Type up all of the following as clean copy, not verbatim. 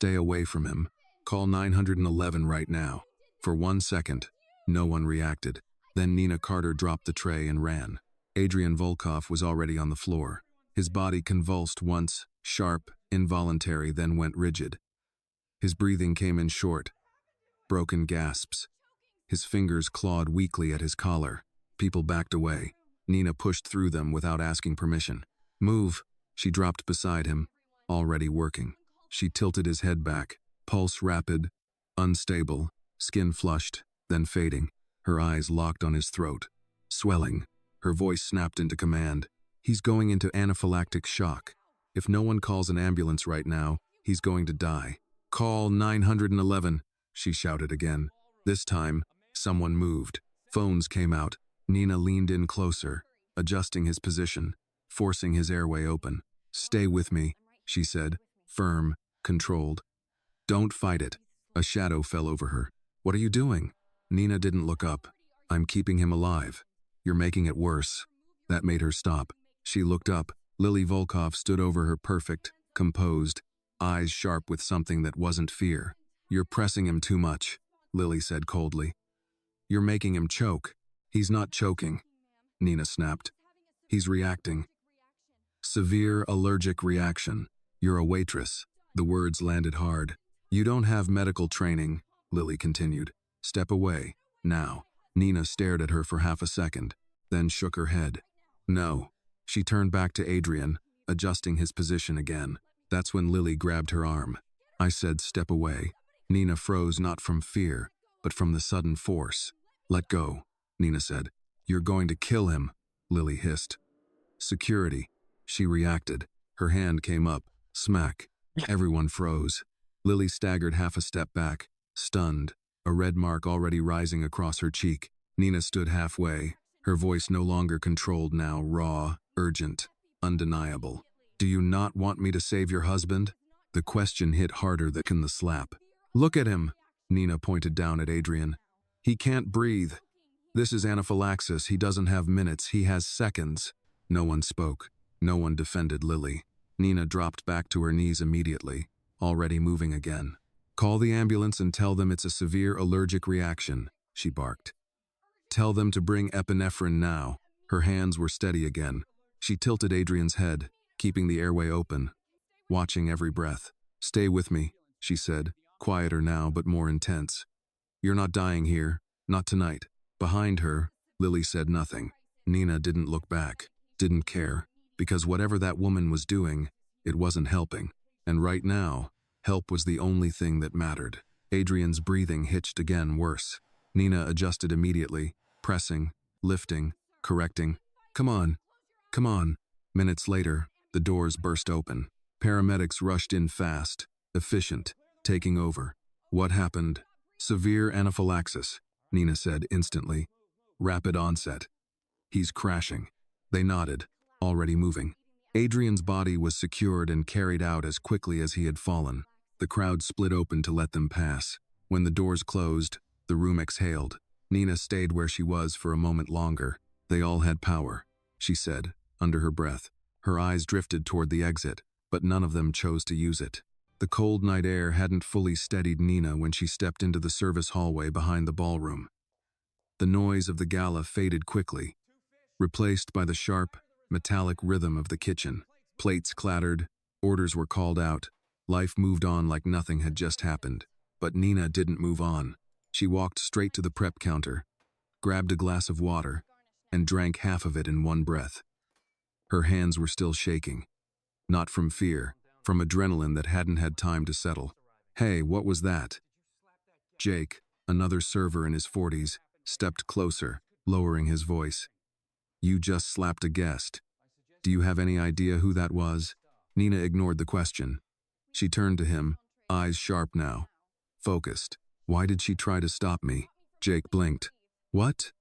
Stay away from him. Call 911 right now. For 1 second, no one reacted. Then Nina Carter dropped the tray and ran. Adrian Volkov was already on the floor. His body convulsed once, sharp, involuntary, then went rigid. His breathing came in short, broken gasps. His fingers clawed weakly at his collar. People backed away. Nina pushed through them without asking permission. Move! She dropped beside him, already working. She tilted his head back, pulse rapid, unstable, skin flushed, then fading. Her eyes locked on his throat, swelling. Her voice snapped into command. He's going into anaphylactic shock. If no one calls an ambulance right now, he's going to die. Call 911, she shouted again. This time, someone moved. Phones came out. Nina leaned in closer, adjusting his position, forcing his airway open. Stay with me, she said, firm, controlled. Don't fight it. A shadow fell over her. What are you doing? Nina didn't look up. I'm keeping him alive. You're making it worse. That made her stop. She looked up. Lily Volkov stood over her, perfect, composed, eyes sharp with something that wasn't fear. You're pressing him too much, Lily said coldly. You're making him choke. He's not choking, Nina snapped. He's reacting. Severe allergic reaction. You're a waitress. The words landed hard. You don't have medical training, Lily continued. Step away, now. Nina stared at her for half a second, then shook her head. No. She turned back to Adrian, adjusting his position again. That's when Lily grabbed her arm. I said step away. Nina froze not from fear, but from the sudden force. Let go, Nina said. You're going to kill him, Lily hissed. Security. She reacted. Her hand came up. Smack. Everyone froze. Lily staggered half a step back, stunned, a red mark already rising across her cheek. Nina stood halfway, her voice no longer controlled now, raw, urgent, undeniable. Do you not want me to save your husband? The question hit harder than the slap. Look at him, Nina pointed down at Adrian. He can't breathe. This is anaphylaxis. He doesn't have minutes, he has seconds. No one spoke. No one defended Lily. Nina dropped back to her knees immediately, already moving again. Call the ambulance and tell them it's a severe allergic reaction, she barked. Tell them to bring epinephrine now. Her hands were steady again. She tilted Adrian's head, keeping the airway open, watching every breath. Stay with me, she said, quieter now but more intense. You're not dying here, not tonight. Behind her, Lily said nothing. Nina didn't look back, didn't care, because whatever that woman was doing, it wasn't helping. And right now, help was the only thing that mattered. Adrian's breathing hitched again, worse. Nina adjusted immediately, pressing, lifting, correcting. Come on. Come on. Minutes later, the doors burst open. Paramedics rushed in fast, efficient, taking over. What happened? Severe anaphylaxis, Nina said instantly. Rapid onset. He's crashing. They nodded, already moving. Adrian's body was secured and carried out as quickly as he had fallen. The crowd split open to let them pass. When the doors closed, the room exhaled. Nina stayed where she was for a moment longer. They all had power, she said, under her breath. Her eyes drifted toward the exit, but none of them chose to use it. The cold night air hadn't fully steadied Nina when she stepped into the service hallway behind the ballroom. The noise of the gala faded quickly, replaced by the sharp, metallic rhythm of the kitchen. Plates clattered, orders were called out. Life moved on like nothing had just happened. But Nina didn't move on. She walked straight to the prep counter, grabbed a glass of water, and drank half of it in one breath. Her hands were still shaking. Not from fear, from adrenaline that hadn't had time to settle. Hey, what was that? Jake, another server in his 40s, stepped closer, lowering his voice. You just slapped a guest. Do you have any idea who that was? Nina ignored the question. She turned to him, eyes sharp now, focused. Why did she try to stop me? Jake blinked. What?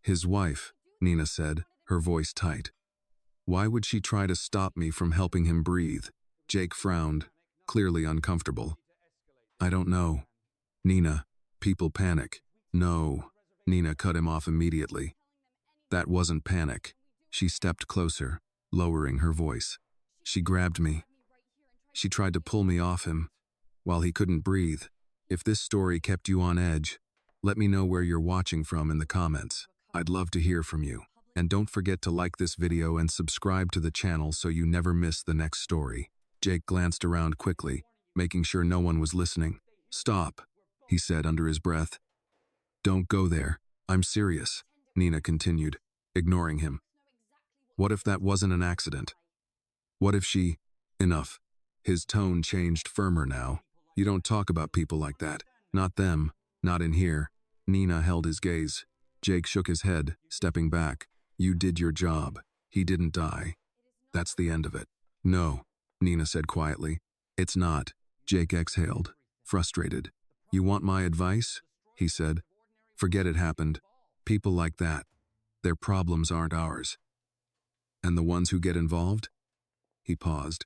His wife, Nina said, her voice tight. Why would she try to stop me from helping him breathe? Jake frowned, clearly uncomfortable. I don't know. Nina, people panic. No. Nina cut him off immediately. That wasn't panic. She stepped closer, lowering her voice. She grabbed me. She tried to pull me off him. while he couldn't breathe. If this story kept you on edge, let me know where you're watching from in the comments. I'd love to hear from you. And don't forget to like this video and subscribe to the channel so you never miss the next story. Jake glanced around quickly, making sure no one was listening. Stop, he said under his breath. Don't go there. I'm serious, Nina continued, ignoring him. What if that wasn't an accident? What if she... Enough. His tone changed firmer now. You don't talk about people like that. Not them. Not in here. Nina held his gaze. Jake shook his head, stepping back. You did your job. He didn't die. That's the end of it. No, Nina said quietly. It's not. Jake exhaled, frustrated. You want my advice? He said. Forget it happened. People like that. Their problems aren't ours. And the ones who get involved? He paused.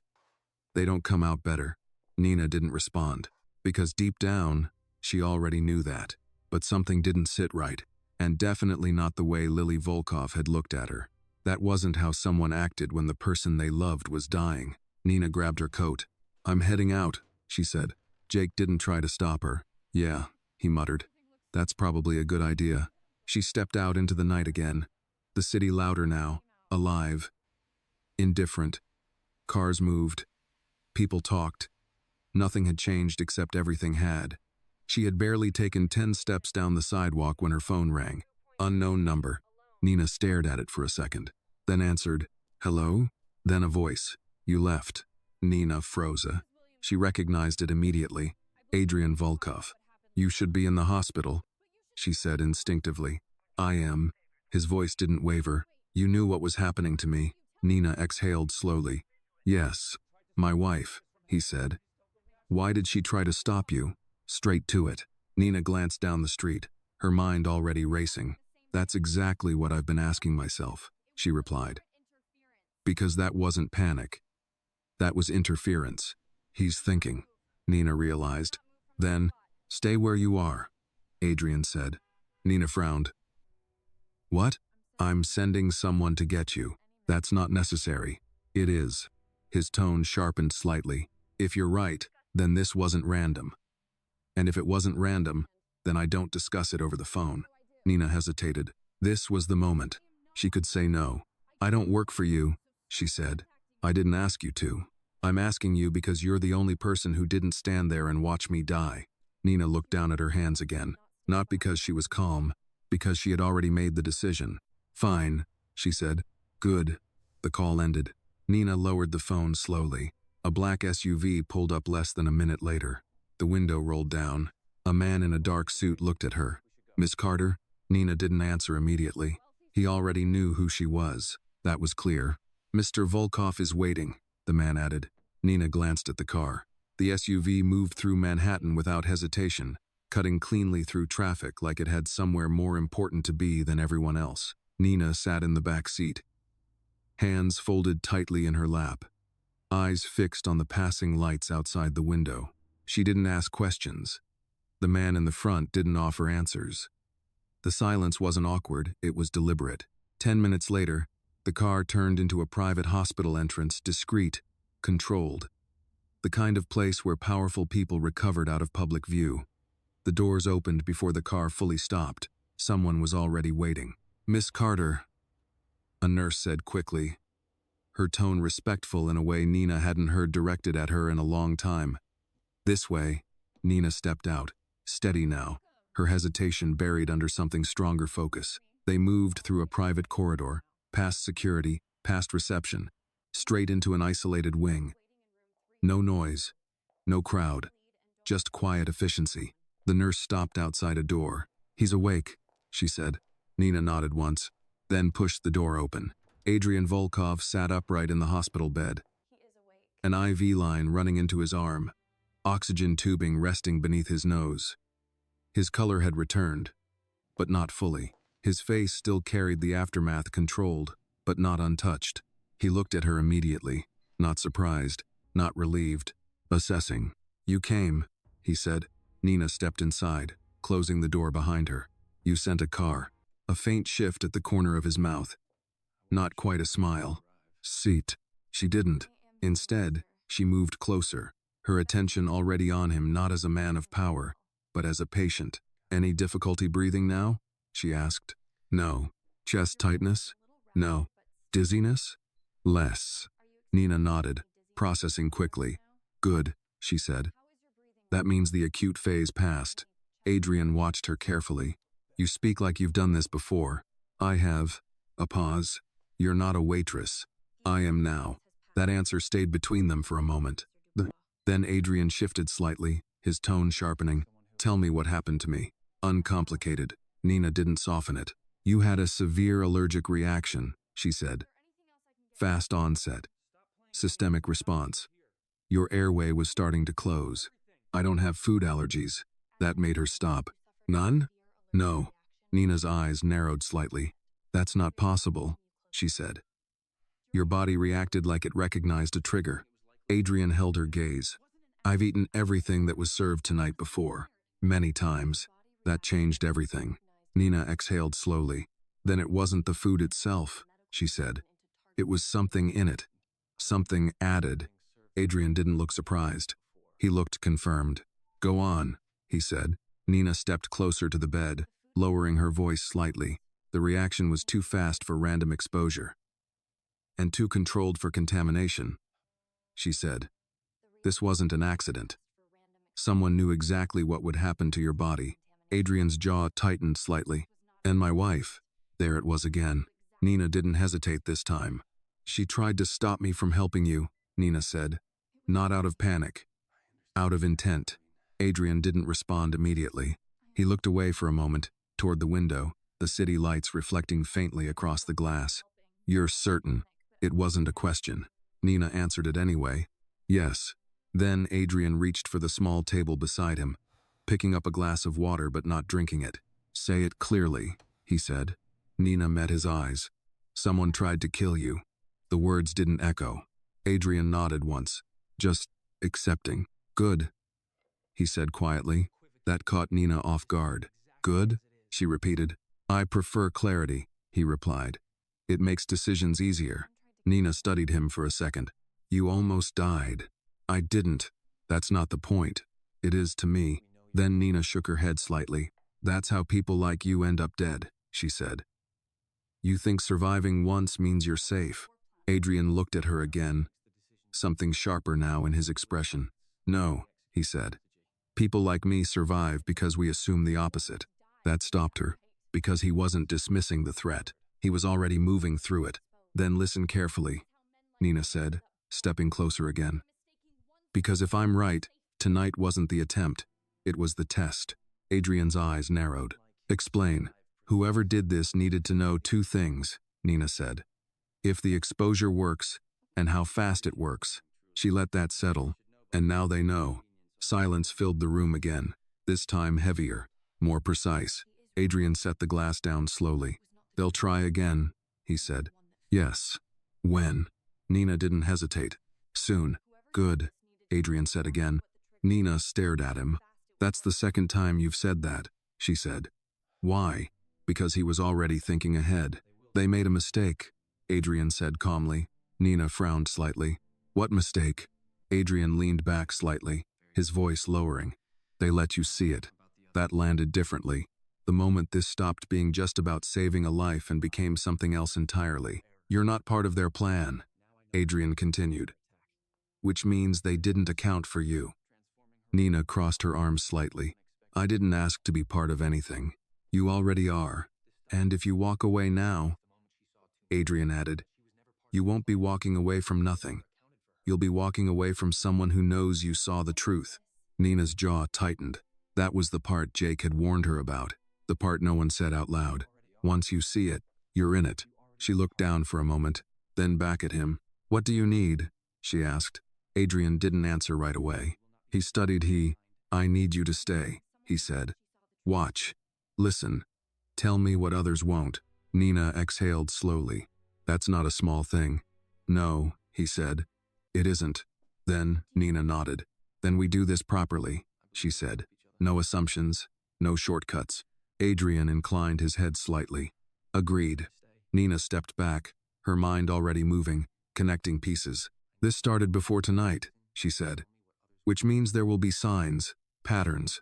They don't come out better. Nina didn't respond, because deep down, she already knew that. But something didn't sit right, and definitely not the way Lily Volkov had looked at her. That wasn't how someone acted when the person they loved was dying. Nina grabbed her coat. I'm heading out, she said. Jake didn't try to stop her. Yeah, he muttered. That's probably a good idea. She stepped out into the night again. The city louder now, alive, indifferent. Cars moved. People talked. Nothing had changed except everything had. She had barely taken 10 steps down the sidewalk when her phone rang. Unknown number. Nina stared at it for a second, then answered, Hello? Then a voice. You left. Nina froze. She recognized it immediately. Adrian Volkov. You should be in the hospital, she said instinctively. I am. His voice didn't waver. You knew what was happening to me. Nina exhaled slowly. Yes. My wife, he said. Why did she try to stop you? Straight to it. Nina glanced down the street, her mind already racing. That's exactly what I've been asking myself, she replied. Because that wasn't panic. That was interference. He's thinking, Nina realized. Then, stay where you are, Adrian said. Nina frowned. What? I'm sending someone to get you. That's not necessary. It is. His tone sharpened slightly. If you're right, then this wasn't random. And if it wasn't random, then I don't discuss it over the phone. Nina hesitated. This was the moment. She could say no. I don't work for you, she said. I didn't ask you to. I'm asking you because you're the only person who didn't stand there and watch me die. Nina looked down at her hands again. Not because she was calm, because she had already made the decision. Fine, she said. Good. The call ended. Nina lowered the phone slowly. A black SUV pulled up less than a minute later. The window rolled down. A man in a dark suit looked at her. Miss Carter? Nina didn't answer immediately. He already knew who she was. That was clear. Mr. Volkov is waiting, the man added. Nina glanced at the car. The SUV moved through Manhattan without hesitation, cutting cleanly through traffic like it had somewhere more important to be than everyone else. Nina sat in the back seat, hands folded tightly in her lap, eyes fixed on the passing lights outside the window. She didn't ask questions. The man in the front didn't offer answers. The silence wasn't awkward, it was deliberate. 10 minutes later, the car turned into a private hospital entrance, discreet, controlled. The kind of place where powerful people recovered out of public view. The doors opened before the car fully stopped. Someone was already waiting. Miss Carter, a nurse said quickly, her tone respectful in a way Nina hadn't heard directed at her in a long time. This way. Nina stepped out, steady now, her hesitation buried under something stronger focus. They moved through a private corridor, past security, past reception, straight into an isolated wing. No noise, no crowd, just quiet efficiency. The nurse stopped outside a door. He's awake, she said. Nina nodded once, then pushed the door open. Adrian Volkov sat upright in the hospital bed. An IV line running into his arm, oxygen tubing resting beneath his nose. His color had returned, but not fully. His face still carried the aftermath controlled, but not untouched. He looked at her immediately, not surprised, not relieved, assessing. You came, he said. Nina stepped inside, closing the door behind her. You sent a car. A faint shift at the corner of his mouth. Not quite a smile. Seat. She didn't. Instead, she moved closer, her attention already on him not as a man of power, but as a patient. "Any difficulty breathing now?" she asked. "No." "Chest tightness?" "No." "Dizziness?" "Less." Nina nodded, processing quickly. "Good," she said. "That means the acute phase passed." Adrian watched her carefully. "You speak like you've done this before." "I have." A pause. "You're not a waitress." "I am now." That answer stayed between them for a moment. Then Adrian shifted slightly, his tone sharpening. "Tell me what happened to me." "Uncomplicated." Nina didn't soften it. "You had a severe allergic reaction," she said. "Fast onset. Systemic response. Your airway was starting to close. I don't have food allergies." That made her stop. "None?" "No." Nina's eyes narrowed slightly. "That's not possible," she said. "Your body reacted like it recognized a trigger." Adrian held her gaze. "I've eaten everything that was served tonight before. Many times. That changed everything." Nina exhaled slowly. "Then it wasn't the food itself," she said. "It was something in it. Something added." Adrian didn't look surprised. He looked confirmed. "Go on," he said. Nina stepped closer to the bed, lowering her voice slightly. "The reaction was too fast for random exposure. And too controlled for contamination," she said. "This wasn't an accident. Someone knew exactly what would happen to your body." Adrian's jaw tightened slightly. "And my wife." There it was again. Nina didn't hesitate this time. "She tried to stop me from helping you," Nina said. "Not out of panic. Out of intent." Adrian didn't respond immediately. He looked away for a moment, toward the window, the city lights reflecting faintly across the glass. "You're certain?" It wasn't a question. Nina answered it anyway. "Yes." Then Adrian reached for the small table beside him, picking up a glass of water but not drinking it. "Say it clearly," he said. Nina met his eyes. "Someone tried to kill you." The words didn't echo. Adrian nodded once, just accepting. "Good," he said quietly. That caught Nina off guard. "Good?" she repeated. "I prefer clarity," he replied. "It makes decisions easier." Nina studied him for a second. "You almost died." "I didn't. That's not the point." "It is to me." Then Nina shook her head slightly. "That's how people like you end up dead," she said. "You think surviving once means you're safe." Adrian looked at her again, something sharper now in his expression. "No," he said. "People like me survive because we assume the opposite." That stopped her, because he wasn't dismissing the threat. He was already moving through it. "Then listen carefully," Nina said, stepping closer again. "Because if I'm right, tonight wasn't the attempt. It was the test." Adrian's eyes narrowed. "Explain." "Whoever did this needed to know two things," Nina said. "If the exposure works, and how fast it works." She let that settle, and now they know. Silence filled the room again, this time heavier, more precise. Adrian set the glass down slowly. "They'll try again," he said. "Yes." "When?" Nina didn't hesitate. "Soon." "Good," Adrian said again. Nina stared at him. "That's the second time you've said that," she said. "Why?" Because he was already thinking ahead. "They made a mistake," Adrian said calmly. Nina frowned slightly. "What mistake?" Adrian leaned back slightly, his voice lowering. "They let you see it." That landed differently. The moment this stopped being just about saving a life and became something else entirely. "You're not part of their plan," Adrian continued. "Which means they didn't account for you." Nina crossed her arms slightly. "I didn't ask to be part of anything. You already are. And if you walk away now," Adrian added, "you won't be walking away from nothing. You'll be walking away from someone who knows you saw the truth." Nina's jaw tightened. That was the part Jake had warned her about, the part no one said out loud. "Once you see it, you're in it." She looked down for a moment, then back at him. "What do you need?" she asked. Adrian didn't answer right away. He studied "I need you to stay," he said. "Watch. Listen. Tell me what others won't." Nina exhaled slowly. "That's not a small thing." "No," he said. "It isn't." Then Nina nodded. "Then we do this properly," she said. "No assumptions, no shortcuts." Adrian inclined his head slightly. "Agreed." Nina stepped back, her mind already moving, connecting pieces. "This started before tonight," she said. which means there will be signs, patterns.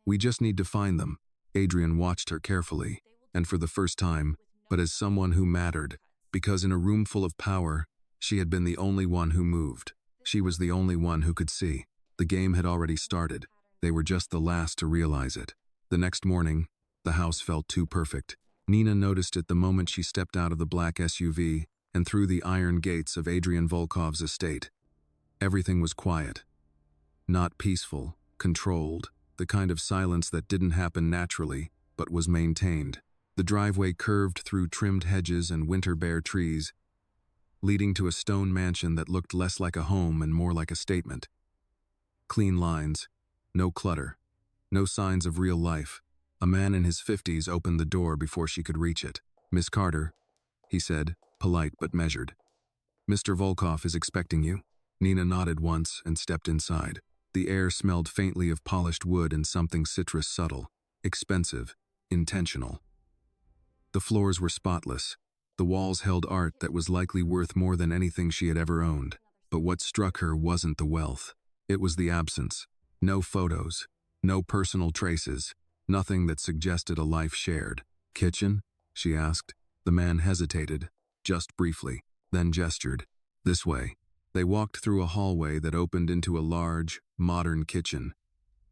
We just need to find them. Adrian watched her carefully, and for the first time, but as someone who mattered, because in a room full of power, she had been the only one who moved. She was the only one who could see. The game had already started. They were just the last to realize it. The next morning, the house felt too perfect. Nina noticed it the moment she stepped out of the black SUV and through the iron gates of Adrian Volkov's estate. Everything was quiet. Not peaceful, controlled, the kind of silence that didn't happen naturally, but was maintained. The driveway curved through trimmed hedges and winter-bare trees, leading to a stone mansion that looked less like a home and more like a statement. Clean lines, no clutter, no signs of real life. A man in his 50s opened the door before she could reach it. "Miss Carter," he said, polite but measured. "Mr. Volkov is expecting you." Nina nodded once and stepped inside. The air smelled faintly of polished wood and something citrus subtle, expensive, intentional. The floors were spotless. The walls held art that was likely worth more than anything she had ever owned. But what struck her wasn't the wealth. It was the absence. No photos, no personal traces, nothing that suggested a life shared. "Kitchen?" she asked. The man hesitated, just briefly, then gestured. "This way." They walked through a hallway that opened into a large, modern kitchen.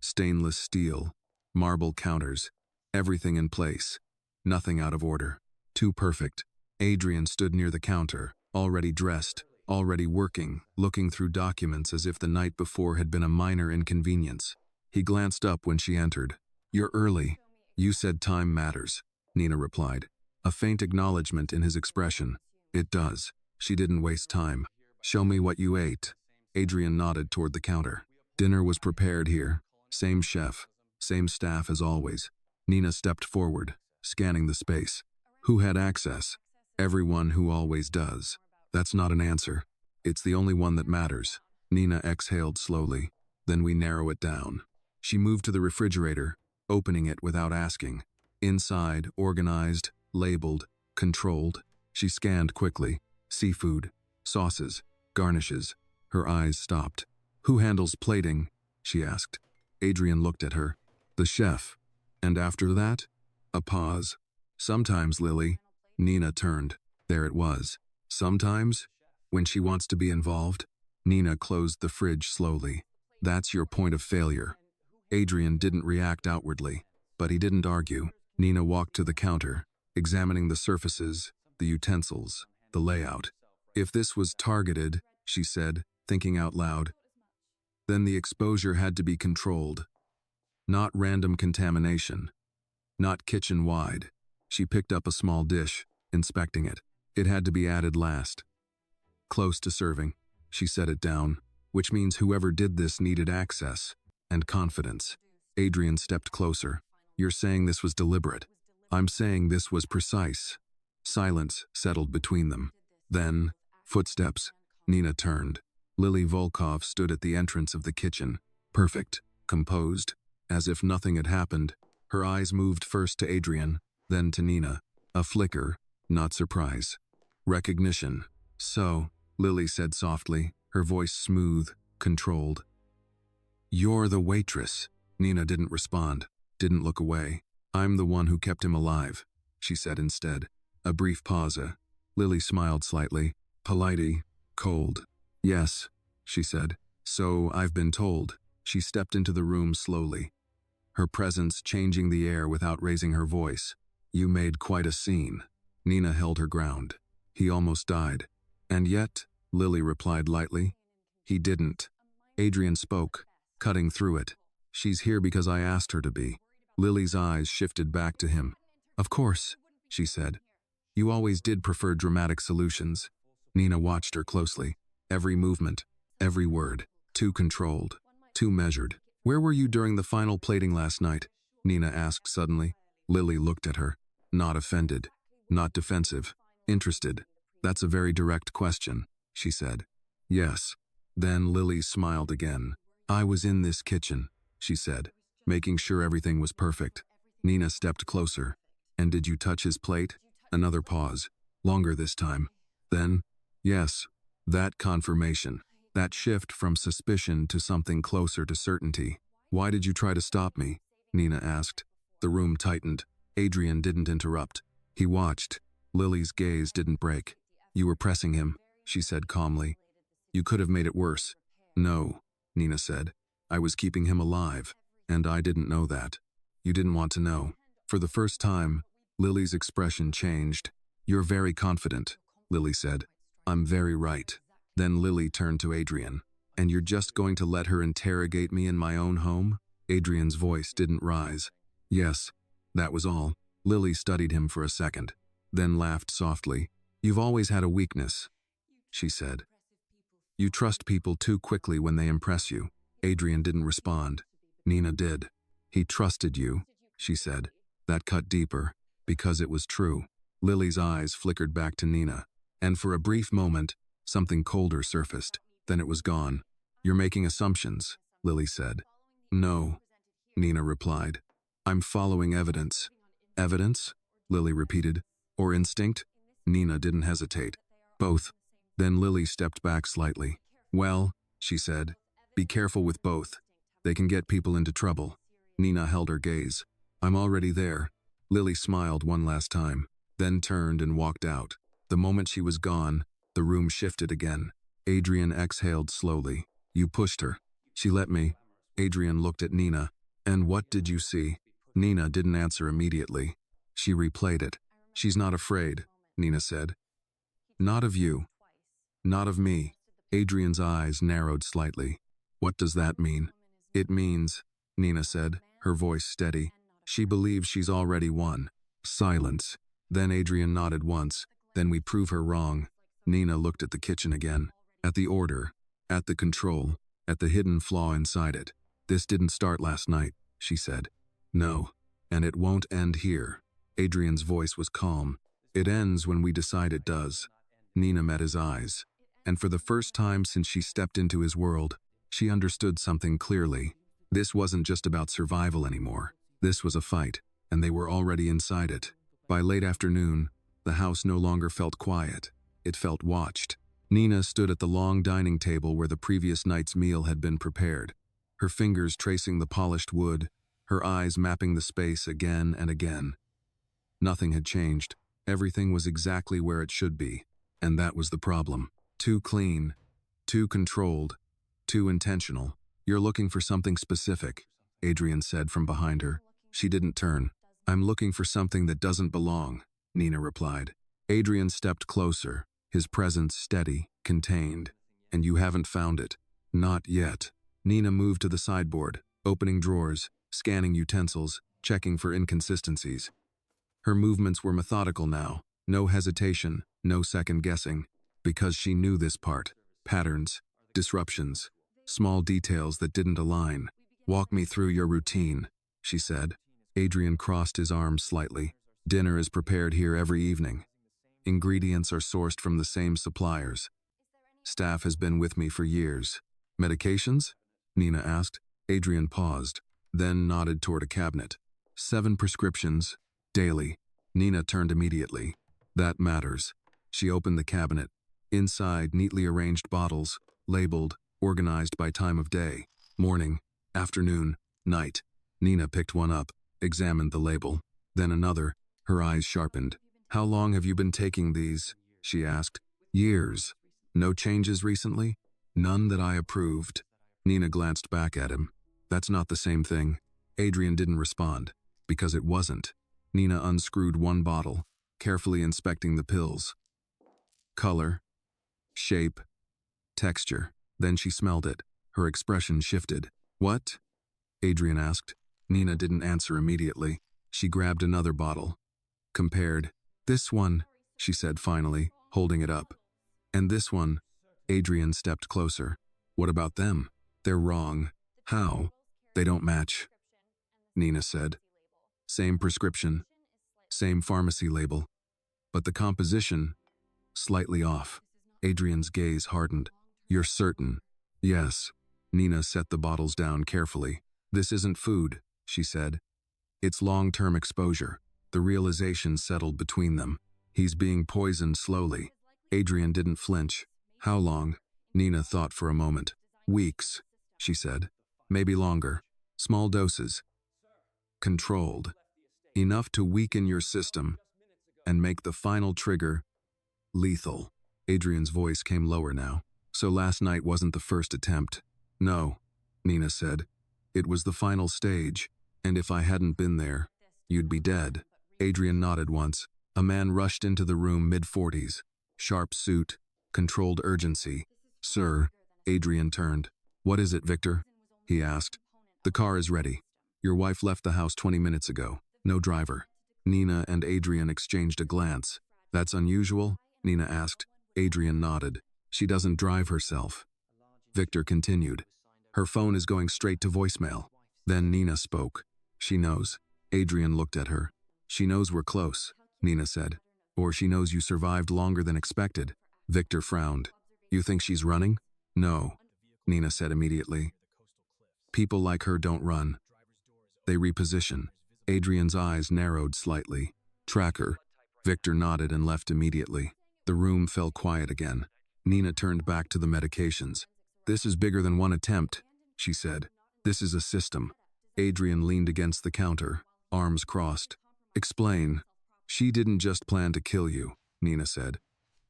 Stainless steel, marble counters, everything in place. Nothing out of order. Too perfect. Adrian stood near the counter, already dressed, already working, looking through documents as if the night before had been a minor inconvenience. He glanced up when she entered. "You're early." "You said time matters," Nina replied. A faint acknowledgement in his expression. "It does." She didn't waste time. "Show me what you ate." Adrian nodded toward the counter. Dinner was prepared here. Same chef, same staff as always. Nina stepped forward, scanning the space. Who had access? Everyone who always does. That's not an answer. It's the only one that matters. Nina exhaled slowly. Then we narrow it down. She moved to the refrigerator, opening it without asking. Inside, organized, labeled, controlled. She scanned quickly. Seafood, sauces, garnishes. Her eyes stopped. "Who handles plating?" she asked. Adrian looked at her. "The chef." And after that? A pause. "Sometimes, Lily." Nina turned. There it was. Sometimes? When she wants to be involved? Nina closed the fridge slowly. "That's your point of failure." Adrian didn't react outwardly, but he didn't argue. Nina walked to the counter, examining the surfaces, the utensils, the layout. "If this was targeted," she said, thinking out loud, "then the exposure had to be controlled. Not random contamination. Not kitchen-wide." She picked up a small dish, inspecting it. It had to be added last. "Close to serving." She set it down, which means whoever did this needed access and confidence. Adrian stepped closer. "You're saying this was deliberate." "I'm saying this was precise." Silence settled between them. Then, footsteps. Nina turned. Lily Volkov stood at the entrance of the kitchen. Perfect, composed, as if nothing had happened. Her eyes moved first to Adrian, then to Nina. A flicker, not surprise. Recognition. "So," Lily said softly, her voice smooth, controlled. "You're the waitress." Nina didn't respond, didn't look away. "I'm the one who kept him alive," she said instead. A brief pause. Lily smiled slightly, politey, cold. "Yes," she said. "So I've been told." She stepped into the room slowly, her presence changing the air without raising her voice. "You made quite a scene." Nina held her ground. "He almost died." "And yet," Lily replied lightly, "he didn't." Adrian spoke, cutting through it. "She's here because I asked her to be." Lily's eyes shifted back to him. "Of course," she said. "You always did prefer dramatic solutions." Nina watched her closely. Every movement, every word, too controlled, too measured. "Where were you during the final plating last night?" Nina asked suddenly. Lily looked at her, not offended, not defensive, interested. "That's a very direct question," she said. "Yes." Then Lily smiled again. "I was in this kitchen," she said, making sure everything was perfect. Nina stepped closer. "And did you touch his plate?" Another pause, longer this time. Then, "Yes." That confirmation. That shift from suspicion to something closer to certainty. Why did you try to stop me? Nina asked. The room tightened. Adrian didn't interrupt. He watched. Lily's gaze didn't break. You were pressing him, she said calmly. You could have made it worse. No, Nina said. I was keeping him alive, and I didn't know that. You didn't want to know. For the first time, Lily's expression changed. You're very confident, Lily said. I'm very right. Then Lily turned to Adrian. And you're just going to let her interrogate me in my own home? Adrian's voice didn't rise. Yes, that was all. Lily studied him for a second, then laughed softly. You've always had a weakness, she said. You trust people too quickly when they impress you. Adrian didn't respond. Nina did. He trusted you, she said. That cut deeper, because it was true. Lily's eyes flickered back to Nina, and for a brief moment, something colder surfaced. Then it was gone. You're making assumptions, Lily said. No, Nina replied. I'm following evidence. Evidence? Lily repeated. Or instinct? Nina didn't hesitate. Both. Then Lily stepped back slightly. Well, she said, be careful with both. They can get people into trouble. Nina held her gaze. I'm already there. Lily smiled one last time, then turned and walked out. The moment she was gone, the room shifted again. Adrian exhaled slowly. You pushed her. She let me. Adrian looked at Nina. And what did you see? Nina didn't answer immediately. She replayed it. She's not afraid, Nina said. Not of you. Not of me. Adrian's eyes narrowed slightly. What does that mean? It means, Nina said, her voice steady. She believes she's already won. Silence. Then Adrian nodded once. Then we prove her wrong. Nina looked at the kitchen again. At the order. At the control. At the hidden flaw inside it. This didn't start last night, she said. No. And it won't end here. Adrian's voice was calm. It ends when we decide it does. Nina met his eyes. And for the first time since she stepped into his world, she understood something clearly. This wasn't just about survival anymore. This was a fight, and they were already inside it. By late afternoon, the house no longer felt quiet. It felt watched. Nina stood at the long dining table where the previous night's meal had been prepared, her fingers tracing the polished wood, her eyes mapping the space again and again. Nothing had changed. Everything was exactly where it should be, and that was the problem. Too clean, too controlled, too intentional. You're looking for something specific, Adrian said from behind her. She didn't turn. I'm looking for something that doesn't belong, Nina replied. Adrian stepped closer, his presence steady, contained. And you haven't found it. Not yet. Nina moved to the sideboard, opening drawers, scanning utensils, checking for inconsistencies. Her movements were methodical now, no hesitation, no second guessing, because she knew this part. Patterns, disruptions, small details that didn't align. Walk me through your routine, she said. Adrian crossed his arms slightly. Dinner is prepared here every evening. Ingredients are sourced from the same suppliers. Staff has been with me for years. Medications? Nina asked. Adrian paused, then nodded toward a cabinet. 7 prescriptions, daily. Nina turned immediately. That matters. She opened the cabinet. Inside, neatly arranged bottles, labeled, organized by time of day. Morning, afternoon, night. Nina picked one up, examined the label. Then another, her eyes sharpened. How long have you been taking these? She asked. Years. No changes recently? None that I approved. Nina glanced back at him. That's not the same thing. Adrian didn't respond, because it wasn't. Nina unscrewed one bottle, carefully inspecting the pills. Color, shape, texture. Then she smelled it. Her expression shifted. What? Adrian asked. Nina didn't answer immediately. She grabbed another bottle. Compared. This one, she said finally, holding it up. And this one. Adrian stepped closer. What about them? They're wrong. How? They don't match. Nina said. Same prescription. Same pharmacy label. But the composition, slightly off. Adrian's gaze hardened. You're certain? Yes. Nina set the bottles down carefully. This isn't food, she said. It's long-term exposure. The realization settled between them. He's being poisoned slowly. Adrian didn't flinch. How long? Nina thought for a moment. Weeks, she said. Maybe longer. Small doses. Controlled. Enough to weaken your system and make the final trigger lethal. Adrian's voice came lower now. So last night wasn't the first attempt. No, Nina said. It was the final stage, and if I hadn't been there, you'd be dead. Adrian nodded once. A man rushed into the room mid-40s. Sharp suit, controlled urgency. Sir, Adrian turned. What is it, Victor? He asked. The car is ready. Your wife left the house 20 minutes ago. No driver. Nina and Adrian exchanged a glance. That's unusual? Nina asked. Adrian nodded. She doesn't drive herself. Victor continued. Her phone is going straight to voicemail. Then Nina spoke. She knows. Adrian looked at her. She knows we're close, Nina said. Or she knows you survived longer than expected. Victor frowned. You think she's running? No, Nina said immediately. People like her don't run. They reposition. Adrian's eyes narrowed slightly. Tracker. Victor nodded and left immediately. The room fell quiet again. Nina turned back to the medications. This is bigger than one attempt, she said. This is a system. Adrian leaned against the counter, arms crossed. Explain. She didn't just plan to kill you, Nina said.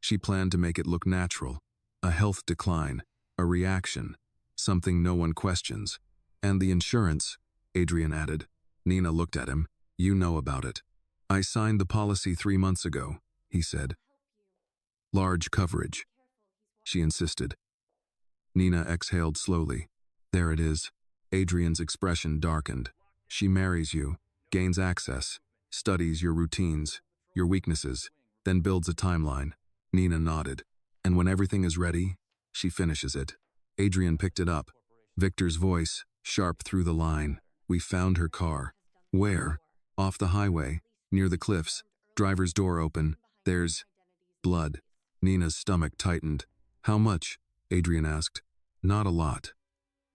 She planned to make it look natural. A health decline, a reaction, something no one questions. And the insurance, Adrian added. Nina looked at him. You know about it. I signed the policy 3 months ago, he said. Large coverage, she insisted. Nina exhaled slowly. There it is. Adrian's expression darkened. She marries you, gains access, studies your routines, your weaknesses, then builds a timeline. Nina nodded. And when everything is ready, she finishes it. Adrian picked it up. Victor's voice, sharp through the line. We found her car. Where? Off the highway, near the cliffs. Driver's door open. There's blood. Nina's stomach tightened. How much? Adrian asked. Not a lot,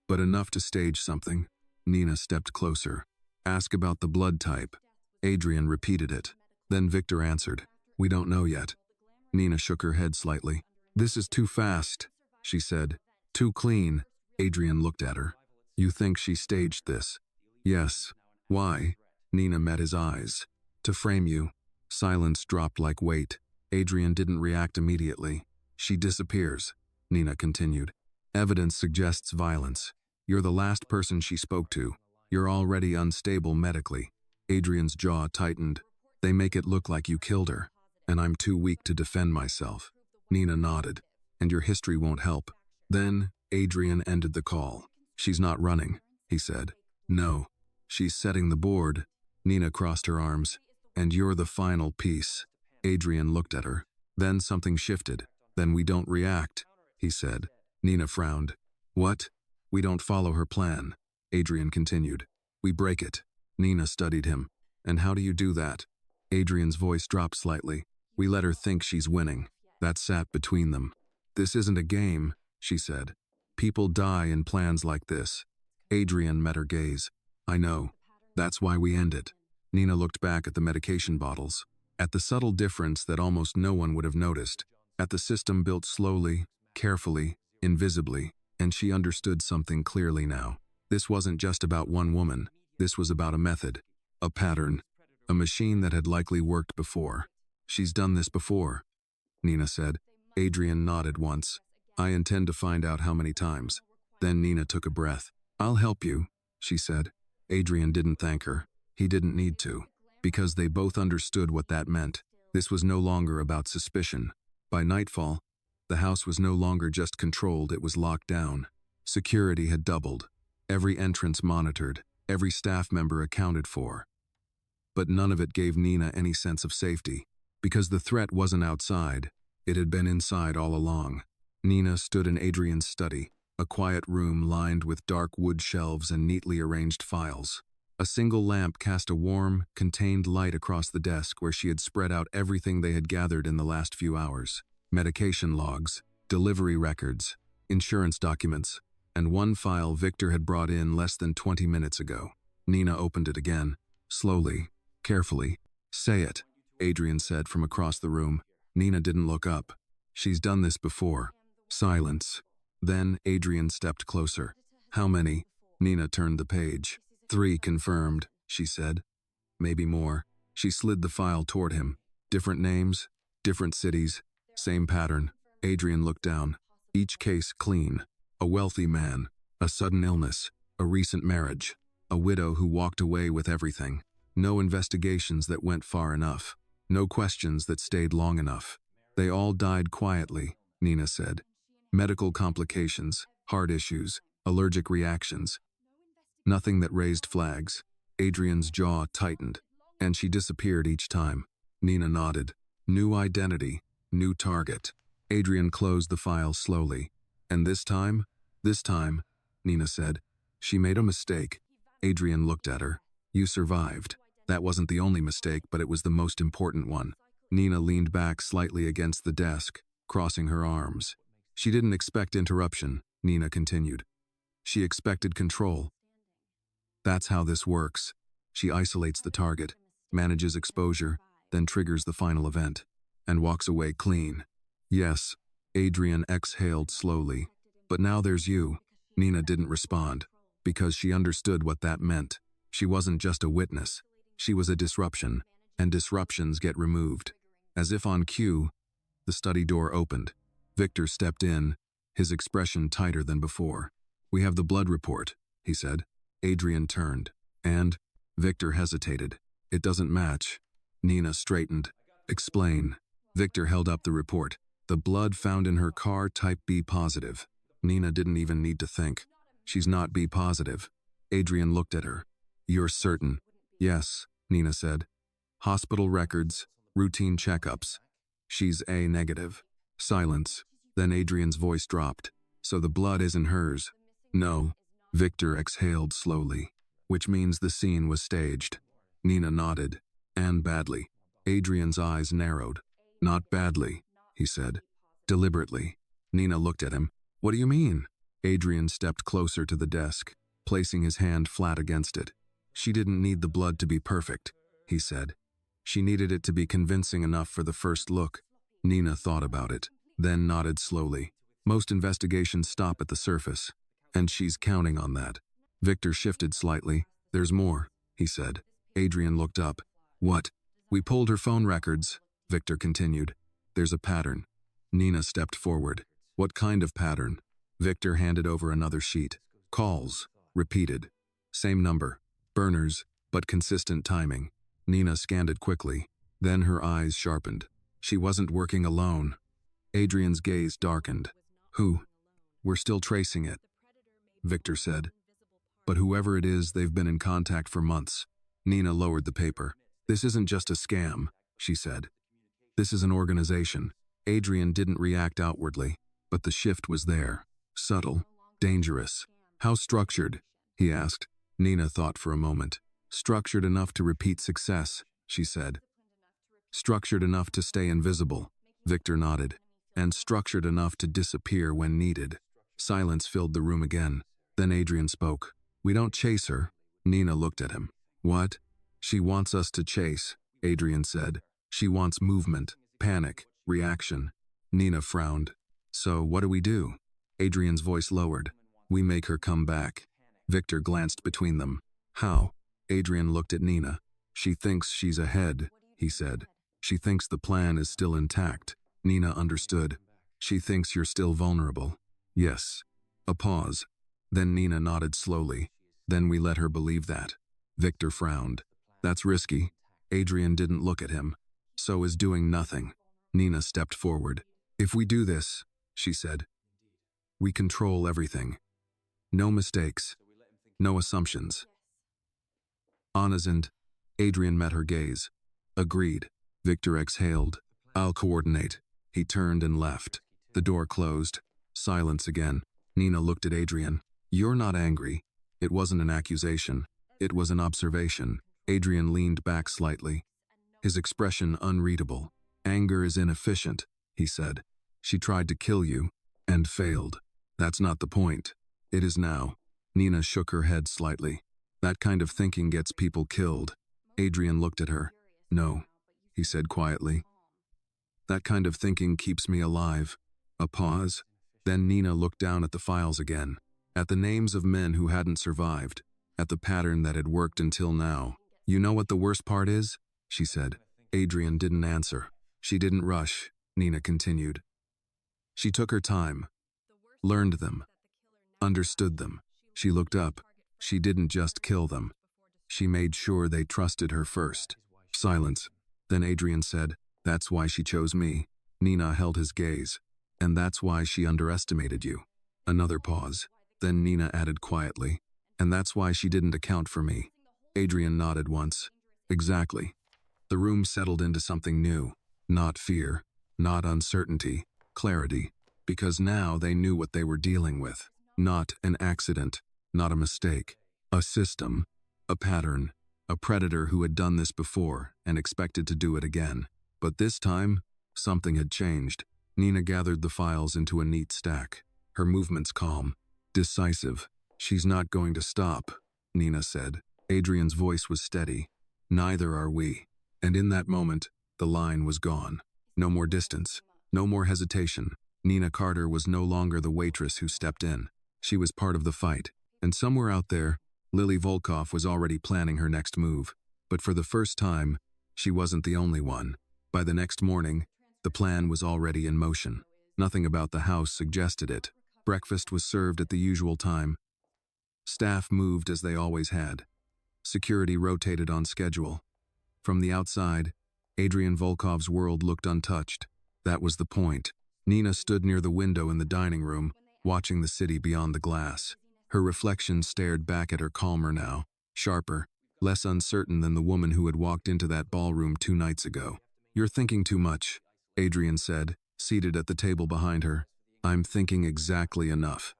but enough to stage something. Nina stepped closer. Ask about the blood type. Adrian repeated it. Then Victor answered. We don't know yet. Nina shook her head slightly. This is too fast, she said. Too clean. Adrian looked at her. You think she staged this? Yes. Why? Nina met his eyes. To frame you. Silence dropped like weight. Adrian didn't react immediately. She disappears, Nina continued. Evidence suggests violence. You're the last person she spoke to. You're already unstable medically. Adrian's jaw tightened. They make it look like you killed her, and I'm too weak to defend myself. Nina nodded. And your history won't help. Then, Adrian ended the call. She's not running, he said. No. She's setting the board. Nina crossed her arms. And you're the final piece. Adrian looked at her. Then something shifted. Then we don't react, he said. Nina frowned. What? We don't follow her plan, Adrian continued. We break it. Nina studied him. And how do you do that? Adrian's voice dropped slightly. We let her think she's winning. That sat between them. This isn't a game, she said. People die in plans like this. Adrian met her gaze. I know. That's why we end it. Nina looked back at the medication bottles, at the subtle difference that almost no one would have noticed, at the system built slowly, carefully, invisibly, and she understood something clearly now. This wasn't just about one woman. This was about a method, a pattern, a machine that had likely worked before. She's done this before, Nina said. Adrian nodded once. I intend to find out how many times. Then Nina took a breath. I'll help you, she said. Adrian didn't thank her. He didn't need to, because they both understood what that meant. This was no longer about suspicion. By nightfall, the house was no longer just controlled, it was locked down. Security had doubled. Every entrance monitored, every staff member accounted for. But none of it gave Nina any sense of safety, because the threat wasn't outside, it had been inside all along. Nina stood in Adrian's study, a quiet room lined with dark wood shelves and neatly arranged files. A single lamp cast a warm, contained light across the desk where she had spread out everything they had gathered in the last few hours. Medication logs, delivery records, insurance documents, and one file Victor had brought in less than 20 minutes ago. Nina opened it again, slowly, carefully. Say it, Adrian said from across the room. Nina didn't look up. She's done this before. Silence. Then Adrian stepped closer. How many? Nina turned the page. 3 confirmed, she said. Maybe more. She slid the file toward him. Different names, different cities, same pattern. Adrian looked down. Each case clean. A wealthy man, a sudden illness, a recent marriage, a widow who walked away with everything. No investigations that went far enough. No questions that stayed long enough. They all died quietly, Nina said. Medical complications, heart issues, allergic reactions. Nothing that raised flags. Adrian's jaw tightened, and she disappeared each time. Nina nodded. New identity, new target. Adrian closed the file slowly. And this time, Nina said, she made a mistake. Adrian looked at her. You survived. That wasn't the only mistake, but it was the most important one. Nina leaned back slightly against the desk, crossing her arms. She didn't expect interruption, Nina continued. She expected control. That's how this works. She isolates the target, manages exposure, then triggers the final event, and walks away clean. Yes, Adrian exhaled slowly. But now there's you. Nina didn't respond, because she understood what that meant. She wasn't just a witness. She was a disruption, and disruptions get removed. As if on cue, the study door opened. Victor stepped in, his expression tighter than before. We have the blood report, he said. Adrian turned, and Victor hesitated. It doesn't match. Nina straightened. Explain. Victor held up the report. The blood found in her car, type B positive. Nina didn't even need to think. She's not B positive. Adrian looked at her. You're certain? Yes, Nina said. Hospital records, routine checkups. She's A negative. Silence. Then Adrian's voice dropped. So the blood isn't hers? No. Victor exhaled slowly, which means the scene was staged. Nina nodded. And badly. Adrian's eyes narrowed. Not badly, he said. Deliberately. Nina looked at him. What do you mean? Adrian stepped closer to the desk, placing his hand flat against it. She didn't need the blood to be perfect, he said. She needed it to be convincing enough for the first look. Nina thought about it, then nodded slowly. Most investigations stop at the surface, and she's counting on that. Victor shifted slightly. There's more, he said. Adrian looked up. What? We pulled her phone records, Victor continued. There's a pattern. Nina stepped forward. What kind of pattern? Victor handed over another sheet. Calls. Repeated. Same number. Burners, but consistent timing. Nina scanned it quickly. Then her eyes sharpened. She wasn't working alone. Adrian's gaze darkened. Who? We're still tracing it, Victor said. But whoever it is, they've been in contact for months. Nina lowered the paper. This isn't just a scam, she said. This is an organization. Adrian didn't react outwardly, but the shift was there. Subtle. Dangerous. How structured? He asked. Nina thought for a moment. Structured enough to repeat success, she said. Structured enough to stay invisible. Victor nodded. And structured enough to disappear when needed. Silence filled the room again. Then Adrian spoke. We don't chase her. Nina looked at him. What? She wants us to chase, Adrian said. She wants movement, panic, reaction. Nina frowned. So what do we do? Adrian's voice lowered. We make her come back. Victor glanced between them. How? Adrian looked at Nina. She thinks she's ahead, he said. She thinks the plan is still intact. Nina understood. She thinks you're still vulnerable. Yes. A pause. Then Nina nodded slowly. Then we let her believe that. Victor frowned. That's risky. Adrian didn't look at him. So is doing nothing. Nina stepped forward. If we do this, she said, we control everything. No mistakes. No assumptions. Honest. Adrian met her gaze. Agreed. Victor exhaled. I'll coordinate. He turned and left. The door closed. Silence again. Nina looked at Adrian. You're not angry. It wasn't an accusation. It was an observation. Adrian leaned back slightly, his expression unreadable. Anger is inefficient, he said. She tried to kill you, and failed. That's not the point. It is now. Nina shook her head slightly. That kind of thinking gets people killed. Adrian looked at her. No, he said quietly. That kind of thinking keeps me alive. A pause. Then Nina looked down at the files again, at the names of men who hadn't survived, at the pattern that had worked until now. You know what the worst part is? She said. Adrian didn't answer. She didn't rush, Nina continued. She took her time, learned them, understood them. She looked up. She didn't just kill them. She made sure they trusted her first. Silence. Then Adrian said, "That's why she chose me." Nina held his gaze. "And that's why she underestimated you." Another pause. Then Nina added quietly, "And that's why she didn't account for me." Adrian nodded once. Exactly. The room settled into something new. Not fear, not uncertainty, clarity. Because now they knew what they were dealing with. Not an accident, not a mistake. A system, a pattern, a predator who had done this before and expected to do it again. But this time, something had changed. Nina gathered the files into a neat stack. Her movements calm, decisive. "She's not going to stop," Nina said. Adrian's voice was steady. "Neither are we." And in that moment, the line was gone. No more distance, no more hesitation. Nina Carter was no longer the waitress who stepped in. She was part of the fight. And somewhere out there, Lily Volkov was already planning her next move. But for the first time, she wasn't the only one. By the next morning, the plan was already in motion. Nothing about the house suggested it. Breakfast was served at the usual time. Staff moved as they always had. Security rotated on schedule. From the outside, Adrian Volkov's world looked untouched. That was the point. Nina stood near the window in the dining room, watching the city beyond the glass. Her reflection stared back at her calmer now, sharper, less uncertain than the woman who had walked into that ballroom 2 nights ago. "You're thinking too much," Adrian said, seated at the table behind her. "I'm thinking exactly enough,"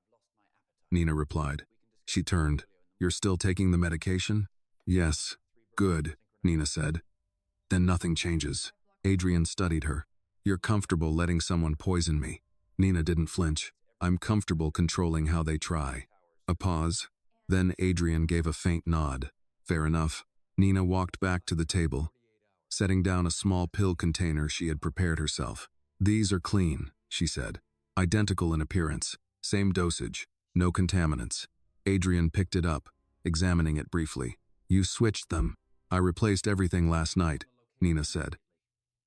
Nina replied. She turned. "You're still taking the medication?" "Yes." "Good," Nina said. "Then nothing changes." Adrian studied her. "You're comfortable letting someone poison me." Nina didn't flinch. "I'm comfortable controlling how they try." A pause. Then Adrian gave a faint nod. "Fair enough." Nina walked back to the table, setting down a small pill container she had prepared herself. "These are clean," she said. "Identical in appearance. Same dosage. No contaminants." Adrian picked it up, examining it briefly. "You switched them." "I replaced everything last night," Nina said.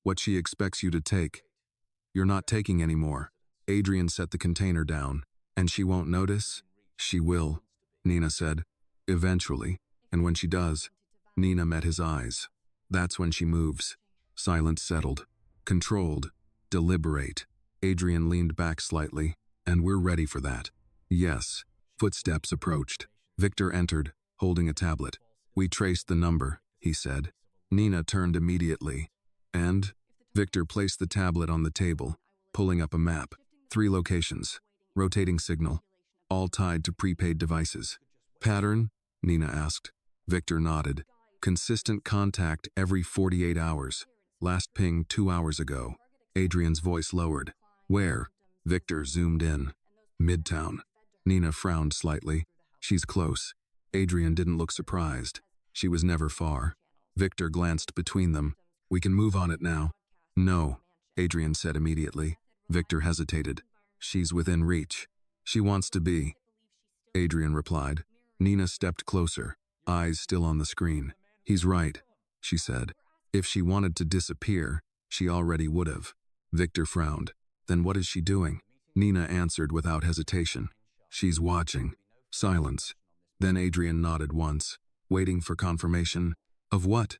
"What she expects you to take." "You're not taking any more." Adrian set the container down. "And she won't notice?" "She will," Nina said. "Eventually. And when she does," Nina met his eyes. "That's when she moves." Silence settled. Controlled. Deliberate. Adrian leaned back slightly. "And we're ready for that." "Yes." Footsteps approached. Victor entered, holding a tablet. "We traced the number," he said. Nina turned immediately. "And?" Victor placed the tablet on the table, pulling up a map. 3 locations. Rotating signal. All tied to prepaid devices. "Pattern?" Nina asked. Victor nodded. "Consistent contact every 48 hours. Last ping 2 hours ago." Adrian's voice lowered. "Where?" Victor zoomed in. "Midtown." Nina frowned slightly. "She's close." Adrian didn't look surprised. She was never far. Victor glanced between them. "We can move on it now." "No," Adrian said immediately. Victor hesitated. "She's within reach. She wants to be," Adrian replied. Nina stepped closer, eyes still on the screen. "He's right," she said. "If she wanted to disappear, she already would have." Victor frowned. "Then what is she doing?" Nina answered without hesitation. "She's watching." Silence. Then Adrian nodded once, waiting for confirmation. "Of what?"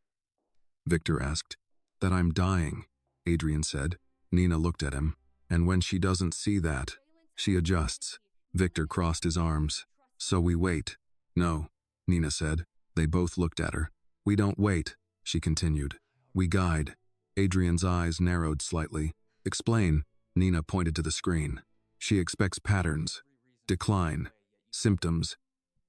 Victor asked. "That I'm dying," Adrian said. Nina looked at him. "And when she doesn't see that, she adjusts." Victor crossed his arms. "So we wait." "No," Nina said. They both looked at her. "We don't wait," she continued. "We guide." Adrian's eyes narrowed slightly. "Explain." Nina pointed to the screen. "She expects patterns, decline, symptoms.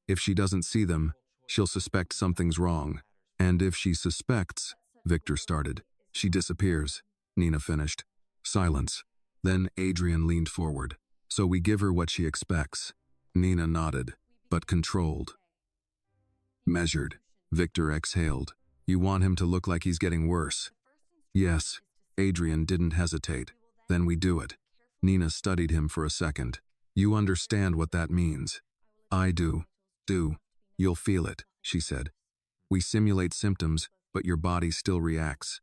If she doesn't see them, she'll suspect something's wrong. And if she suspects," Victor started. "She disappears," Nina finished. Silence. Then Adrian leaned forward. "So we give her what she expects." Nina nodded, but controlled. Measured. Victor exhaled. "You want him to look like he's getting worse?" "Yes." Adrian didn't hesitate. "Then we do it." Nina studied him for a second. You understand what that means. I do. You'll feel it, she said. We simulate symptoms, but your body still reacts.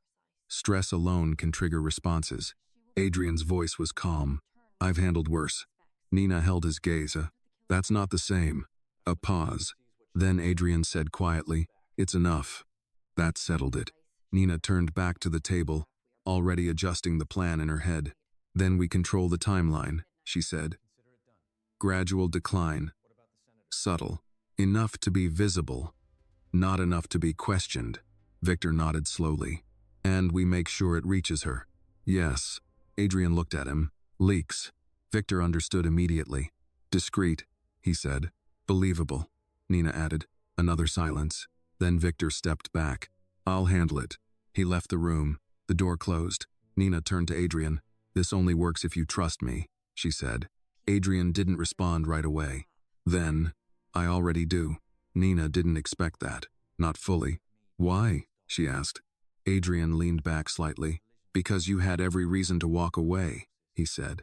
Stress alone can trigger responses. Adrian's voice was calm. I've handled worse. Nina held his gaze. That's not the same. A pause. Then Adrian said quietly, it's enough. That settled it. Nina turned back to the table, already adjusting the plan in her head. Then we control the timeline, she said. Gradual decline. Subtle. Enough to be visible. Not enough to be questioned. Victor nodded slowly. And we make sure it reaches her. Yes. Adrian looked at him. Leaks. Victor understood immediately. Discreet, he said. Believable, Nina added. Another silence. Then Victor stepped back. I'll handle it. He left the room. The door closed. Nina turned to Adrian. This only works if you trust me, she said. Adrian didn't respond right away. Then, I already do. Nina didn't expect that. Not fully. Why? She asked. Adrian leaned back slightly. Because you had every reason to walk away, he said.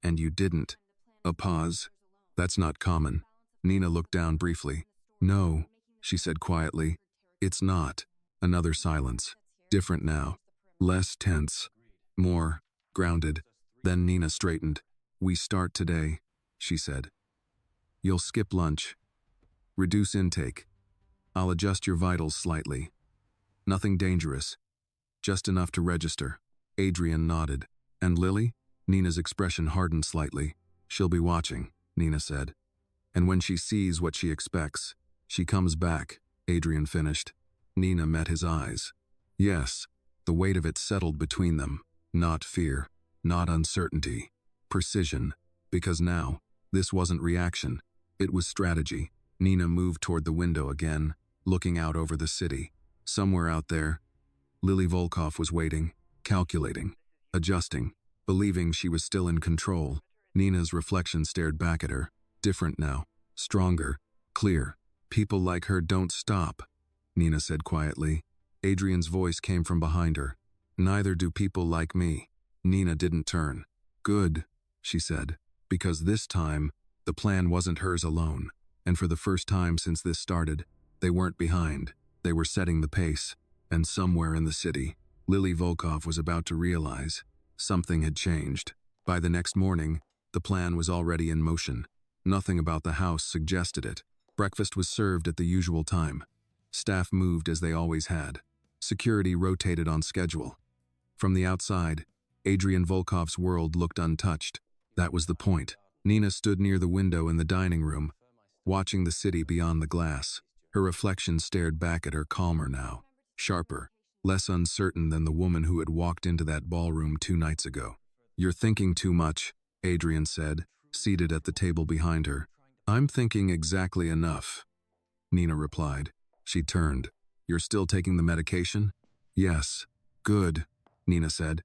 And you didn't. A pause. That's not common. Nina looked down briefly. No, she said quietly. It's not. Another silence. Different now. Less tense. More grounded. Then Nina straightened. We start today, she said. You'll skip lunch. Reduce intake. I'll adjust your vitals slightly. Nothing dangerous. Just enough to register. Adrian nodded. And Lily? Nina's expression hardened slightly. She'll be watching, Nina said. And when she sees what she expects, she comes back, Adrian finished. Nina met his eyes. Yes, the weight of it settled between them. Not fear, not uncertainty. Precision. Because now, this wasn't reaction. It was strategy. Nina moved toward the window again, looking out over the city. Somewhere out there, Lily Volkov was waiting, calculating, adjusting, believing she was still in control. Nina's reflection stared back at her. Different now. Stronger. Clear. People like her don't stop, Nina said quietly. Adrian's voice came from behind her. Neither do people like me. Nina didn't turn. Good, she said, because this time, the plan wasn't hers alone. And for the first time since this started, they weren't behind. They were setting the pace. And somewhere in the city, Lily Volkov was about to realize something had changed. By the next morning, the plan was already in motion. Nothing about the house suggested it. Breakfast was served at the usual time. Staff moved as they always had. Security rotated on schedule. From the outside, Adrian Volkov's world looked untouched. That was the point. Nina stood near the window in the dining room, watching the city beyond the glass. Her reflection stared back at her calmer now, sharper, less uncertain than the woman who had walked into that ballroom 2 nights ago. You're thinking too much, Adrian said, seated at the table behind her. I'm thinking exactly enough, Nina replied. She turned. You're still taking the medication? Yes. Good, Nina said.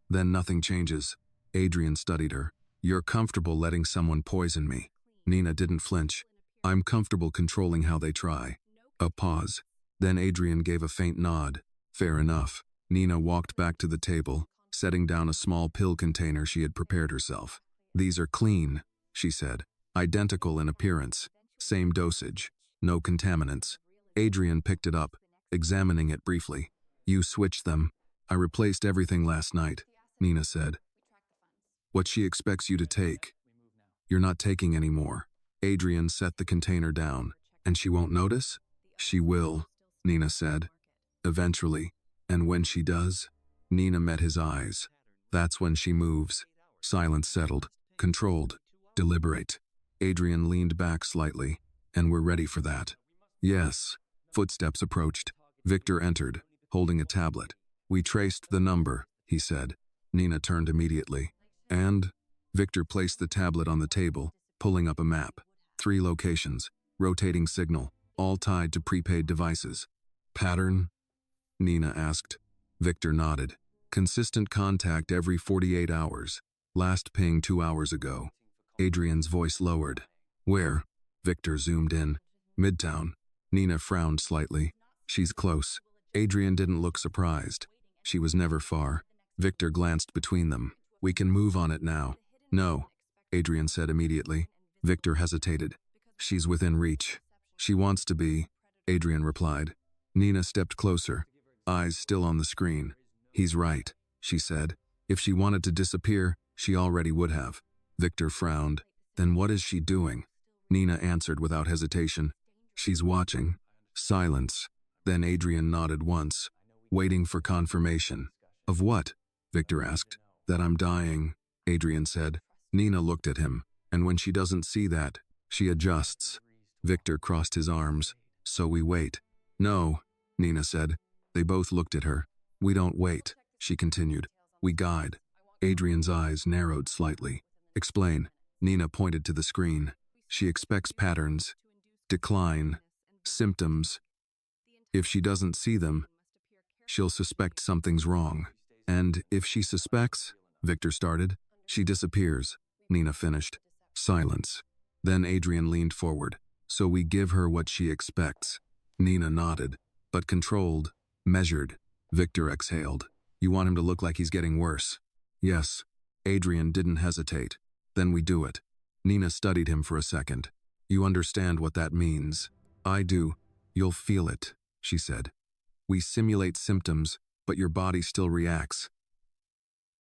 Then nothing changes. Adrian studied her. You're comfortable letting someone poison me. Nina didn't flinch. I'm comfortable controlling how they try. A pause. Then Adrian gave a faint nod. Fair enough. Nina walked back to the table, setting down a small pill container she had prepared herself. These are clean, she said. Identical in appearance. Same dosage. No contaminants. Adrian picked it up, examining it briefly. You switched them. I replaced everything last night, Nina said. What she expects you to take. You're not taking any more. Adrian set the container down. And she won't notice? She will, Nina said. Eventually. And when she does? Nina met his eyes. That's when she moves. Silence settled. Controlled. Deliberate. Adrian leaned back slightly. And we're ready for that. Yes. Footsteps approached. Victor entered, holding a tablet. We traced the number, he said. Nina turned immediately. And? Victor placed the tablet on the table, pulling up a map. 3 locations, rotating signal, all tied to prepaid devices. Pattern? Nina asked. Victor nodded. Consistent contact every 48 hours. Last ping 2 hours ago. Adrian's voice lowered. Where? Victor zoomed in. Midtown. Nina frowned slightly. She's close. Adrian didn't look surprised. She was never far. Victor glanced between them. We can move on it now. No, Adrian said immediately. Victor hesitated. She's within reach. She wants to be, Adrian replied. Nina stepped closer, eyes still on the screen. He's right, she said. If she wanted to disappear, she already would have. Victor frowned. Then what is she doing? Nina answered without hesitation. She's watching. Silence. Then Adrian nodded once, waiting for confirmation. Of what? Victor asked. That I'm dying, Adrian said. Nina looked at him, and when she doesn't see that, she adjusts. Victor crossed his arms. So we wait. No, Nina said. They both looked at her. We don't wait, she continued. We guide. Adrian's eyes narrowed slightly. Explain. Nina pointed to the screen. She expects patterns, decline, symptoms. If she doesn't see them, she'll suspect something's wrong. And if she suspects, Victor started, she disappears, Nina finished. Silence. Then Adrian leaned forward. So we give her what she expects. Nina nodded, but controlled, measured. Victor exhaled. You want him to look like he's getting worse? Yes. Adrian didn't hesitate. Then we do it. Nina studied him for a second. You understand what that means? I do. You'll feel it, she said. We simulate symptoms, but your body still reacts.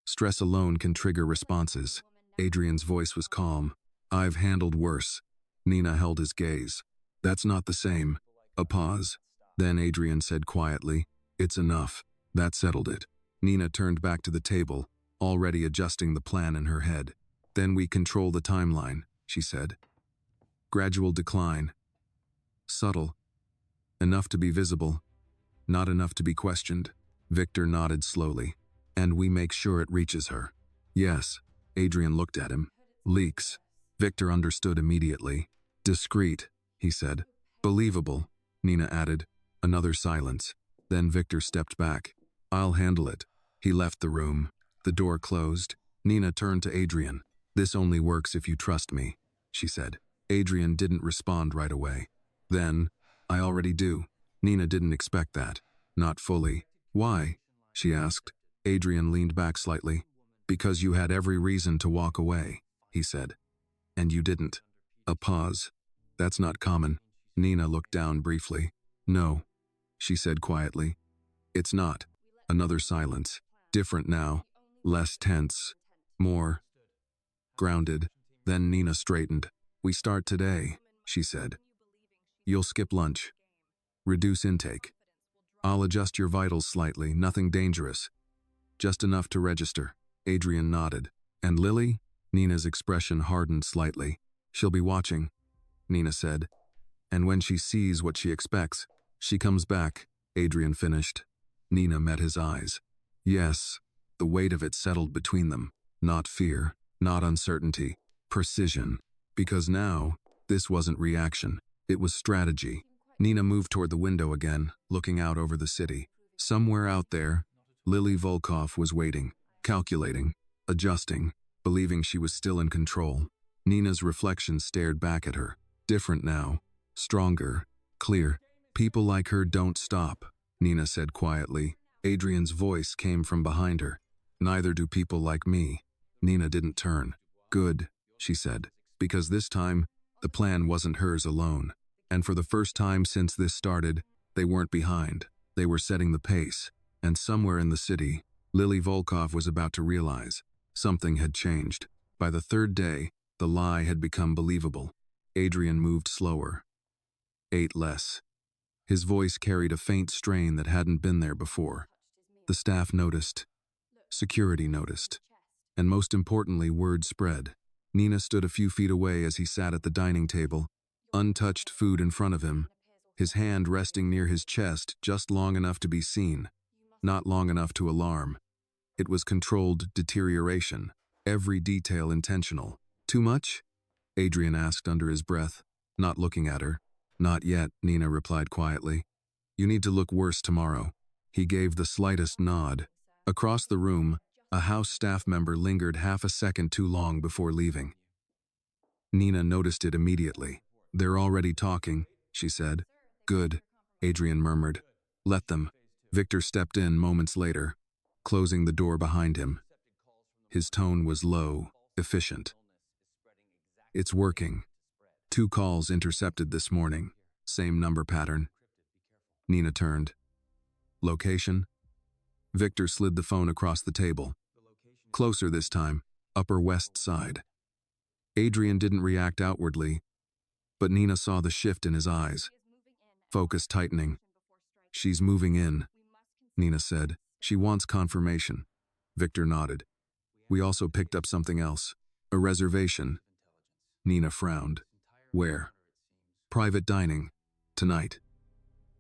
Stress alone can trigger responses. Adrian's voice was calm. I've handled worse. Nina held his gaze. That's not the same. A pause. Then Adrian said quietly, It's enough. That settled it. Nina turned back to the table, already adjusting the plan in her head. Then we control the timeline, she said. Gradual decline. Subtle. Enough to be visible. Not enough to be questioned. Victor nodded slowly. And we make sure it reaches her. Yes. Adrian looked at him. Leaks. Victor understood immediately. Discreet, he said. Believable, Nina added. Another silence. Then Victor stepped back. I'll handle it. He left the room. The door closed. Nina turned to Adrian. This only works if you trust me, she said. Adrian didn't respond right away. Then, I already do. Nina didn't expect that. Not fully. Why? She asked. Adrian leaned back slightly. Because you had every reason to walk away, he said. And you didn't. A pause. That's not common. Nina looked down briefly. No, she said quietly. It's not. Another silence. Different now. Less tense. More grounded. Then Nina straightened. We start today, she said. You'll skip lunch. Reduce intake. I'll adjust your vitals slightly, nothing dangerous. Just enough to register. Adrian nodded. And Lily? Nina's expression hardened slightly. She'll be watching, Nina said. And when she sees what she expects, she comes back, Adrian finished. Nina met his eyes. Yes, the weight of it settled between them. Not fear, not uncertainty, precision. Because now, this wasn't reaction. It was strategy. Nina moved toward the window again, looking out over the city. Somewhere out there, Lily Volkov was waiting, calculating, adjusting, believing she was still in control. Nina's reflection stared back at her. Different now. Stronger. Clear. People like her don't stop, Nina said quietly. Adrian's voice came from behind her. Neither do people like me. Nina didn't turn. Good, she said. Because this time, the plan wasn't hers alone. And for the first time since this started, they weren't behind. They were setting the pace. And somewhere in the city, Lily Volkov was about to realize something had changed. By the third day, the lie had become believable. Adrian moved slower. Ate less. His voice carried a faint strain that hadn't been there before. The staff noticed. Security noticed. And most importantly, word spread. Nina stood a few feet away as he sat at the dining table, untouched food in front of him, his hand resting near his chest just long enough to be seen, not long enough to alarm. It was controlled deterioration, every detail intentional. Too much? Adrian asked under his breath, not looking at her. Not yet, Nina replied quietly. You need to look worse tomorrow. He gave the slightest nod. Across the room, a house staff member lingered half a second too long before leaving. Nina noticed it immediately. They're already talking, she said. Good, Adrian murmured. Let them. Victor stepped in moments later, closing the door behind him. His tone was low, efficient. It's working. 2 calls intercepted this morning. Same number pattern. Nina turned. Location? Victor slid the phone across the table. Closer this time, Upper West Side. Adrian didn't react outwardly, but Nina saw the shift in his eyes. Focus tightening. She's moving in, Nina said. She wants confirmation. Victor nodded. We also picked up something else. A reservation. Nina frowned. Where? Private dining. Tonight.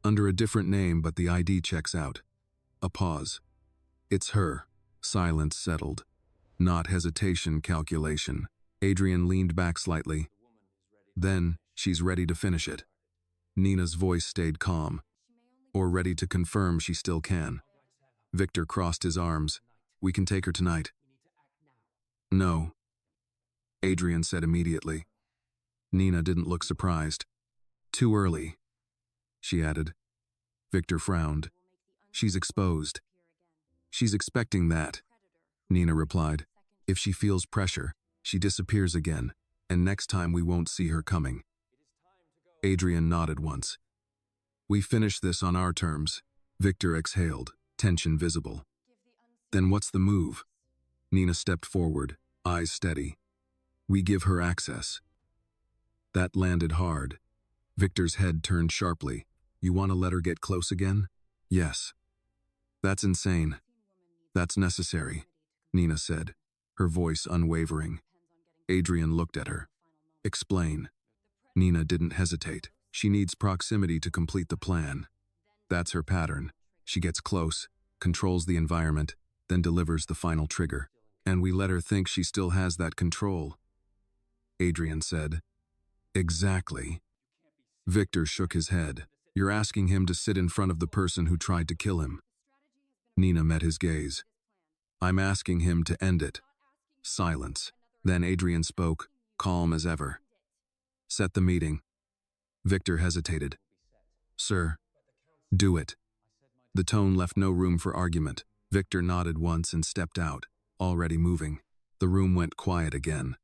Under a different name, but the ID checks out. A pause. It's her. Silence settled. Not hesitation, calculation. Adrian leaned back slightly. Then, she's ready to finish it. Nina's voice stayed calm. Or ready to confirm she still can. Victor crossed his arms. We can take her tonight. No. Adrian said immediately. Nina didn't look surprised. Too early, she added. Victor frowned. She's exposed. She's expecting that, Nina replied. If she feels pressure, she disappears again, and next time we won't see her coming. Adrian nodded once. We finish this on our terms. Victor exhaled, tension visible. Then what's the move? Nina stepped forward, eyes steady. We give her access. That landed hard. Victor's head turned sharply. You want to let her get close again? Yes. That's insane. That's necessary, Nina said, her voice unwavering. Adrian looked at her. Explain. Nina didn't hesitate. She needs proximity to complete the plan. That's her pattern. She gets close, controls the environment, then delivers the final trigger. And we let her think she still has that control. Adrian said. Exactly. Victor shook his head. You're asking him to sit in front of the person who tried to kill him. Nina met his gaze. I'm asking him to end it. Silence. Then Adrian spoke, calm as ever. Set the meeting. Victor hesitated. Sir, do it. The tone left no room for argument. Victor nodded once and stepped out, already moving. The room went quiet again.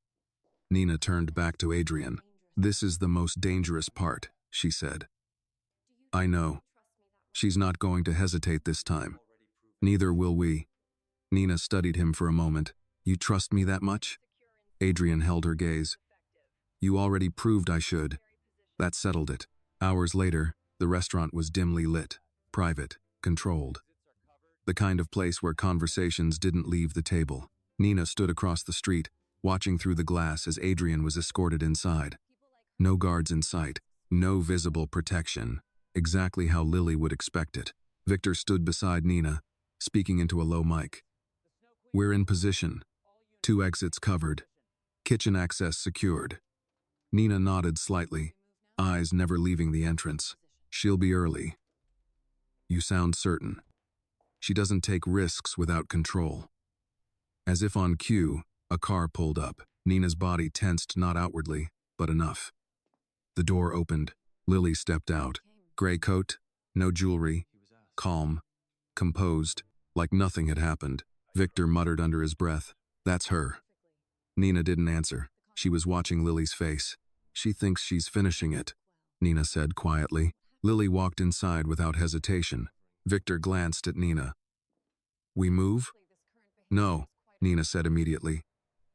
Nina turned back to Adrian. This is the most dangerous part, she said. I know. She's not going to hesitate this time. Neither will we. Nina studied him for a moment. You trust me that much? Adrian held her gaze. You already proved I should. That settled it. Hours later, the restaurant was dimly lit, private, controlled. The kind of place where conversations didn't leave the table. Nina stood across the street, watching through the glass as Adrian was escorted inside. No guards in sight, no visible protection. Exactly how Lily would expect it. Victor stood beside Nina, speaking into a low mic. We're in position. 2 exits covered. Kitchen access secured. Nina nodded slightly, eyes never leaving the entrance. She'll be early. You sound certain. She doesn't take risks without control. As if on cue, a car pulled up. Nina's body tensed not outwardly, but enough. The door opened. Lily stepped out. Gray coat, no jewelry, calm, composed, like nothing had happened. Victor muttered under his breath, That's her. Nina didn't answer. She was watching Lily's face. She thinks she's finishing it, Nina said quietly. Lily walked inside without hesitation. Victor glanced at Nina. We move? No, Nina said immediately.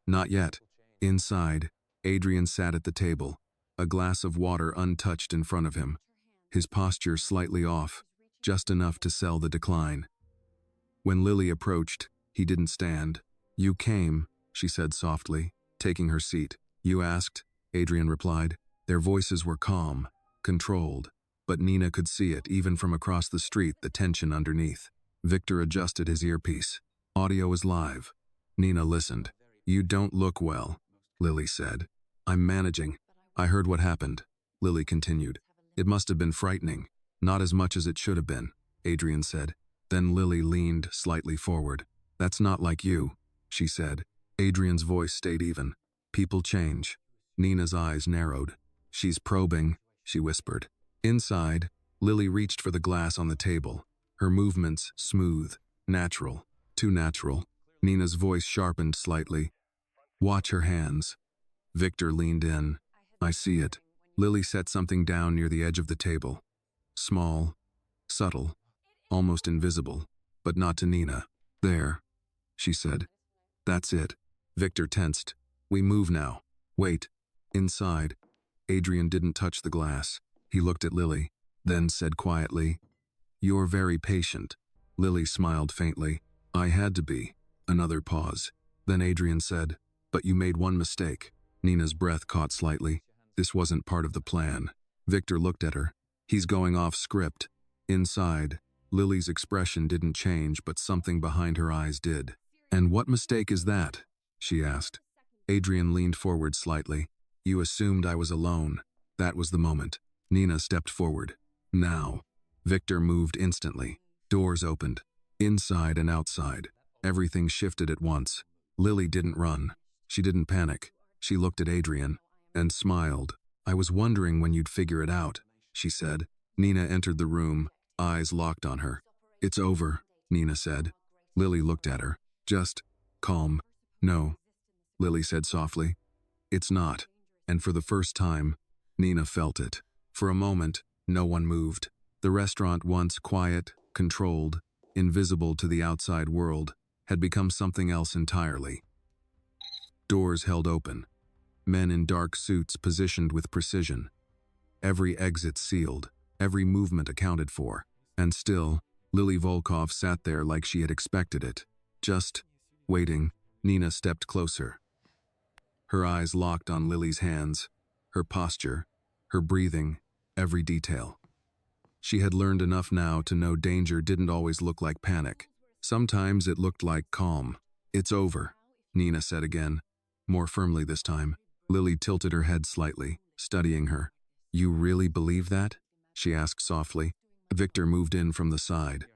Not yet. Inside, Adrian sat at the table, a glass of water untouched in front of him. His posture slightly off, just enough to sell the decline. When Lily approached, he didn't stand. You came, she said softly, taking her seat. You asked, Adrian replied. Their voices were calm, controlled, but Nina could see it even from across the street, the tension underneath. Victor adjusted his earpiece. Audio is live. Nina listened. You don't look well, Lily said. I'm managing. I heard what happened, Lily continued. It must have been frightening. Not as much as it should have been, Adrian said. Then Lily leaned slightly forward. That's not like you, she said. Adrian's voice stayed even. People change. Nina's eyes narrowed. She's probing, she whispered. Inside, Lily reached for the glass on the table. Her movements smooth, natural, too natural. Nina's voice sharpened slightly. Watch her hands. Victor leaned in. I see it. Lily set something down near the edge of the table. Small, subtle, almost invisible, but not to Nina. There, she said. That's it. Victor tensed. We move now. Wait. Inside. Adrian didn't touch the glass. He looked at Lily, then said quietly, You're very patient. Lily smiled faintly. I had to be. Another pause. Then Adrian said, But you made one mistake. Nina's breath caught slightly. This wasn't part of the plan. Victor looked at her. He's going off script. Inside, Lily's expression didn't change, but something behind her eyes did. And what mistake is that? She asked. Adrian leaned forward slightly. You assumed I was alone. That was the moment. Nina stepped forward. Now. Victor moved instantly. Doors opened. Inside and outside. Everything shifted at once. Lily didn't run. She didn't panic. She looked at Adrian and smiled. I was wondering when you'd figure it out, she said. Nina entered the room, eyes locked on her. It's over, Nina said. Lily looked at her. Just calm. No, Lily said softly. It's not. And for the first time, Nina felt it. For a moment, no one moved. The restaurant, once quiet, controlled, invisible to the outside world, had become something else entirely. Doors held open. Men in dark suits positioned with precision. Every exit sealed, every movement accounted for. And still, Lily Volkov sat there like she had expected it. Just waiting. Nina stepped closer. Her eyes locked on Lily's hands, her posture, her breathing, every detail. She had learned enough now to know danger didn't always look like panic. Sometimes it looked like calm. It's over, Nina said again, more firmly this time. Lily tilted her head slightly, studying her. You really believe that? She asked softly. Victor moved in from the side.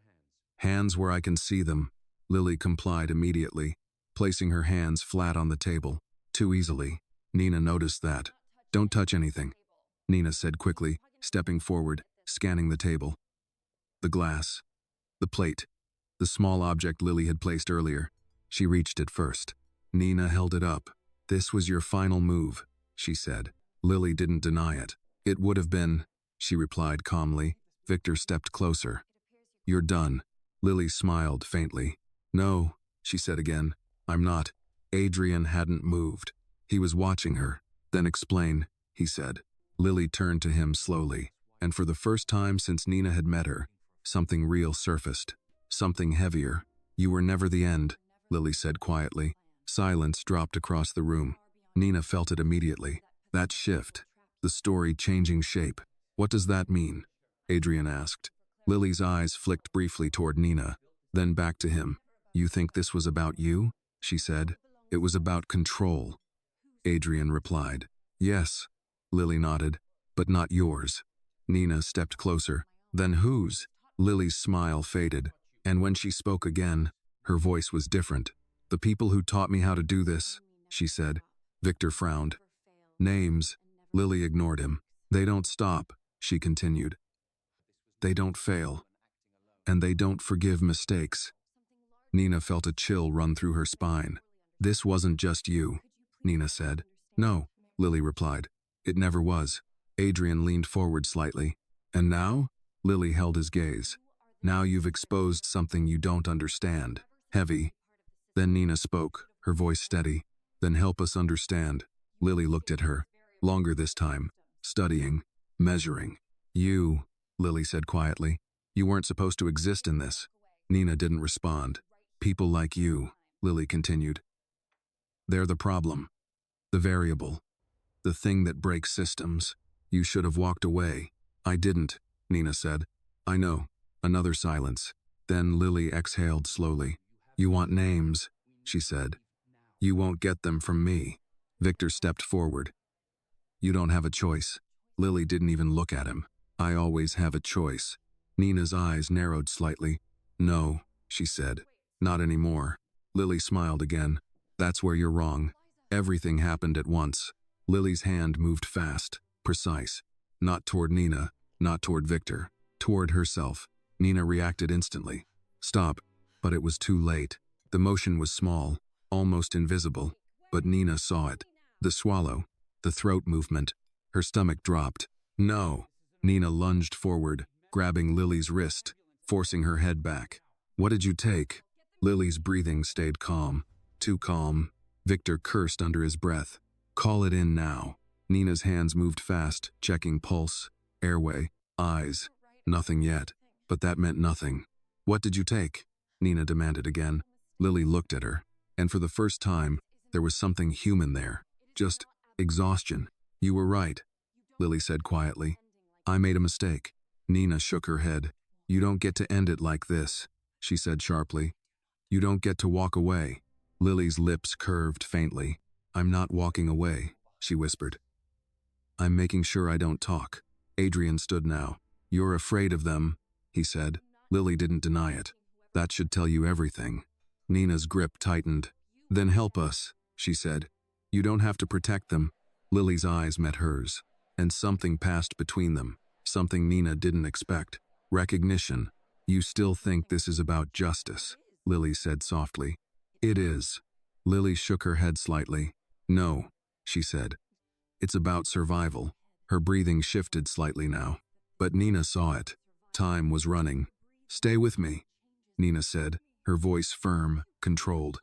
Hands where I can see them. Lily complied immediately, placing her hands flat on the table. Too easily. Nina noticed that. Don't touch anything, Nina said quickly, stepping forward, scanning the table. The glass. The plate. The small object Lily had placed earlier. She reached it first. Nina held it up. This was your final move, she said. Lily didn't deny it. It would have been, she replied calmly. Victor stepped closer. You're done. Lily smiled faintly. No, she said again. I'm not. Adrian hadn't moved. He was watching her. Then explain, he said. Lily turned to him slowly, and for the first time since Nina had met her, something real surfaced. Something heavier. You were never the end, Lily said quietly. Silence dropped across the room. Nina felt it immediately. That shift. The story changing shape. What does that mean? Adrian asked. Lily's eyes flicked briefly toward Nina, then back to him. You think this was about you? She said. It was about control. Adrian replied. Yes. Lily nodded. But not yours. Nina stepped closer. Then whose? Lily's smile faded, and when she spoke again, her voice was different. The people who taught me how to do this, she said. Victor frowned. Names. Lily ignored him. They don't stop, she continued. They don't fail. And they don't forgive mistakes. Nina felt a chill run through her spine. This wasn't just you, Nina said. No, Lily replied. It never was. Adrian leaned forward slightly. And now? Lily held his gaze. Now you've exposed something you don't understand. Heavy. Then Nina spoke, her voice steady. Then help us understand. Lily looked at her. Longer this time. Studying. Measuring. You, Lily said quietly. You weren't supposed to exist in this. Nina didn't respond. People like you, Lily continued. They're the problem. The variable. The thing that breaks systems. You should have walked away. I didn't, Nina said. I know. Another silence. Then Lily exhaled slowly. You want names, she said. You won't get them from me. Victor stepped forward. You don't have a choice. Lily didn't even look at him. I always have a choice. Nina's eyes narrowed slightly. No, she said. Not anymore. Lily smiled again. That's where you're wrong. Everything happened at once. Lily's hand moved fast, precise. Not toward Nina, not toward Victor, toward herself. Nina reacted instantly. Stop. But it was too late. The motion was small, almost invisible. but Nina saw it. The swallow, the throat movement. Her stomach dropped. No! Nina lunged forward, grabbing Lily's wrist, forcing her head back. What did you take? Lily's breathing stayed calm. Too calm. Victor cursed under his breath. Call it in now. Nina's hands moved fast, checking pulse, airway, eyes. Nothing yet. But that meant nothing. What did you take? Nina demanded again. Lily looked at her, and for the first time, there was something human there. Just exhaustion. You were right, Lily said quietly. I made a mistake. Nina shook her head. You don't get to end it like this, she said sharply. You don't get to walk away. Lily's lips curved faintly. I'm not walking away, she whispered. I'm making sure I don't talk. Adrian stood now. You're afraid of them, he said. Lily didn't deny it. That should tell you everything. Nina's grip tightened. Then help us, she said. You don't have to protect them. Lily's eyes met hers, and something passed between them, something Nina didn't expect. Recognition. You still think this is about justice, Lily said softly. It is. Lily shook her head slightly. No, she said. It's about survival. Her breathing shifted slightly now, but Nina saw it. Time was running. Stay with me, Nina said, her voice firm, controlled.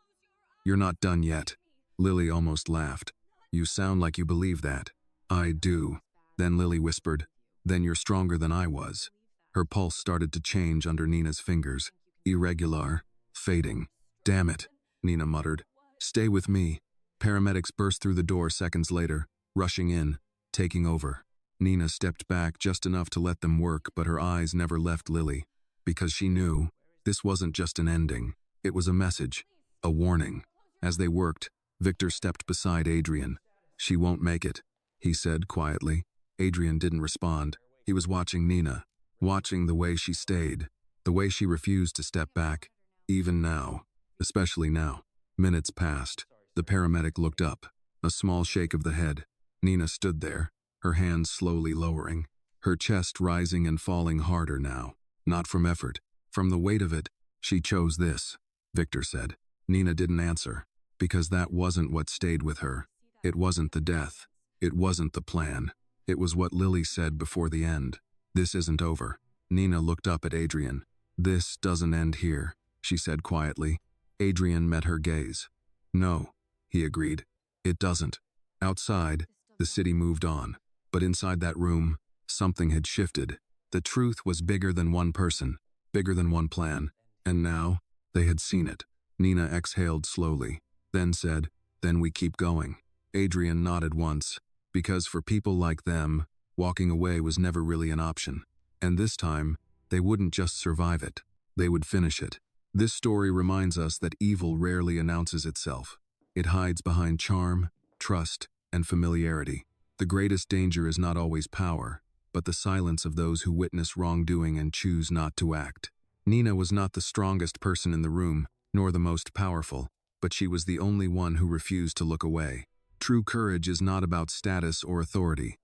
You're not done yet. Lily almost laughed. You sound like you believe that. I do. Then Lily whispered, then you're stronger than I was. Her pulse started to change under Nina's fingers. Irregular, fading. Damn it, Nina muttered. Stay with me. Paramedics burst through the door seconds later, rushing in, taking over. Nina stepped back just enough to let them work, but her eyes never left Lily, because she knew this wasn't just an ending. It was a message, a warning. As they worked, Victor stepped beside Adrian. She won't make it, he said quietly. Adrian didn't respond. He was watching Nina, watching the way she stayed, the way she refused to step back, even now, especially now. Minutes passed. The paramedic looked up, a small shake of the head. Nina stood there, her hands slowly lowering, her chest rising and falling harder now. Not from effort, from the weight of it. She chose this, Victor said. Nina didn't answer, because that wasn't what stayed with her. It wasn't the death. It wasn't the plan. It was what Lily said before the end. This isn't over. Nina looked up at Adrian. This doesn't end here, she said quietly. Adrian met her gaze. No, he agreed. It doesn't. Outside, the city moved on. But inside that room, something had shifted. The truth was bigger than one person, bigger than one plan. And now, they had seen it. Nina exhaled slowly, then said, then we keep going. Adrian nodded once, because for people like them, walking away was never really an option. And this time, they wouldn't just survive it. They would finish it. This story reminds us that evil rarely announces itself. It hides behind charm, trust, and familiarity. The greatest danger is not always power, but the silence of those who witness wrongdoing and choose not to act. Nina was not the strongest person in the room, nor the most powerful, but she was the only one who refused to look away. True courage is not about status or authority.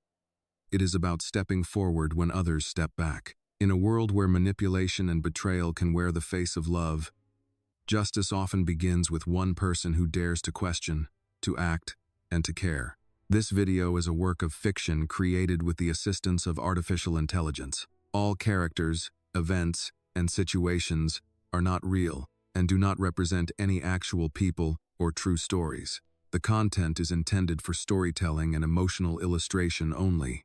It is about stepping forward when others step back. In a world where manipulation and betrayal can wear the face of love, justice often begins with one person who dares to question, to act, and to care. This video is a work of fiction created with the assistance of artificial intelligence. All characters, events, and situations are not real and do not represent any actual people or true stories. The content is intended for storytelling and emotional illustration only.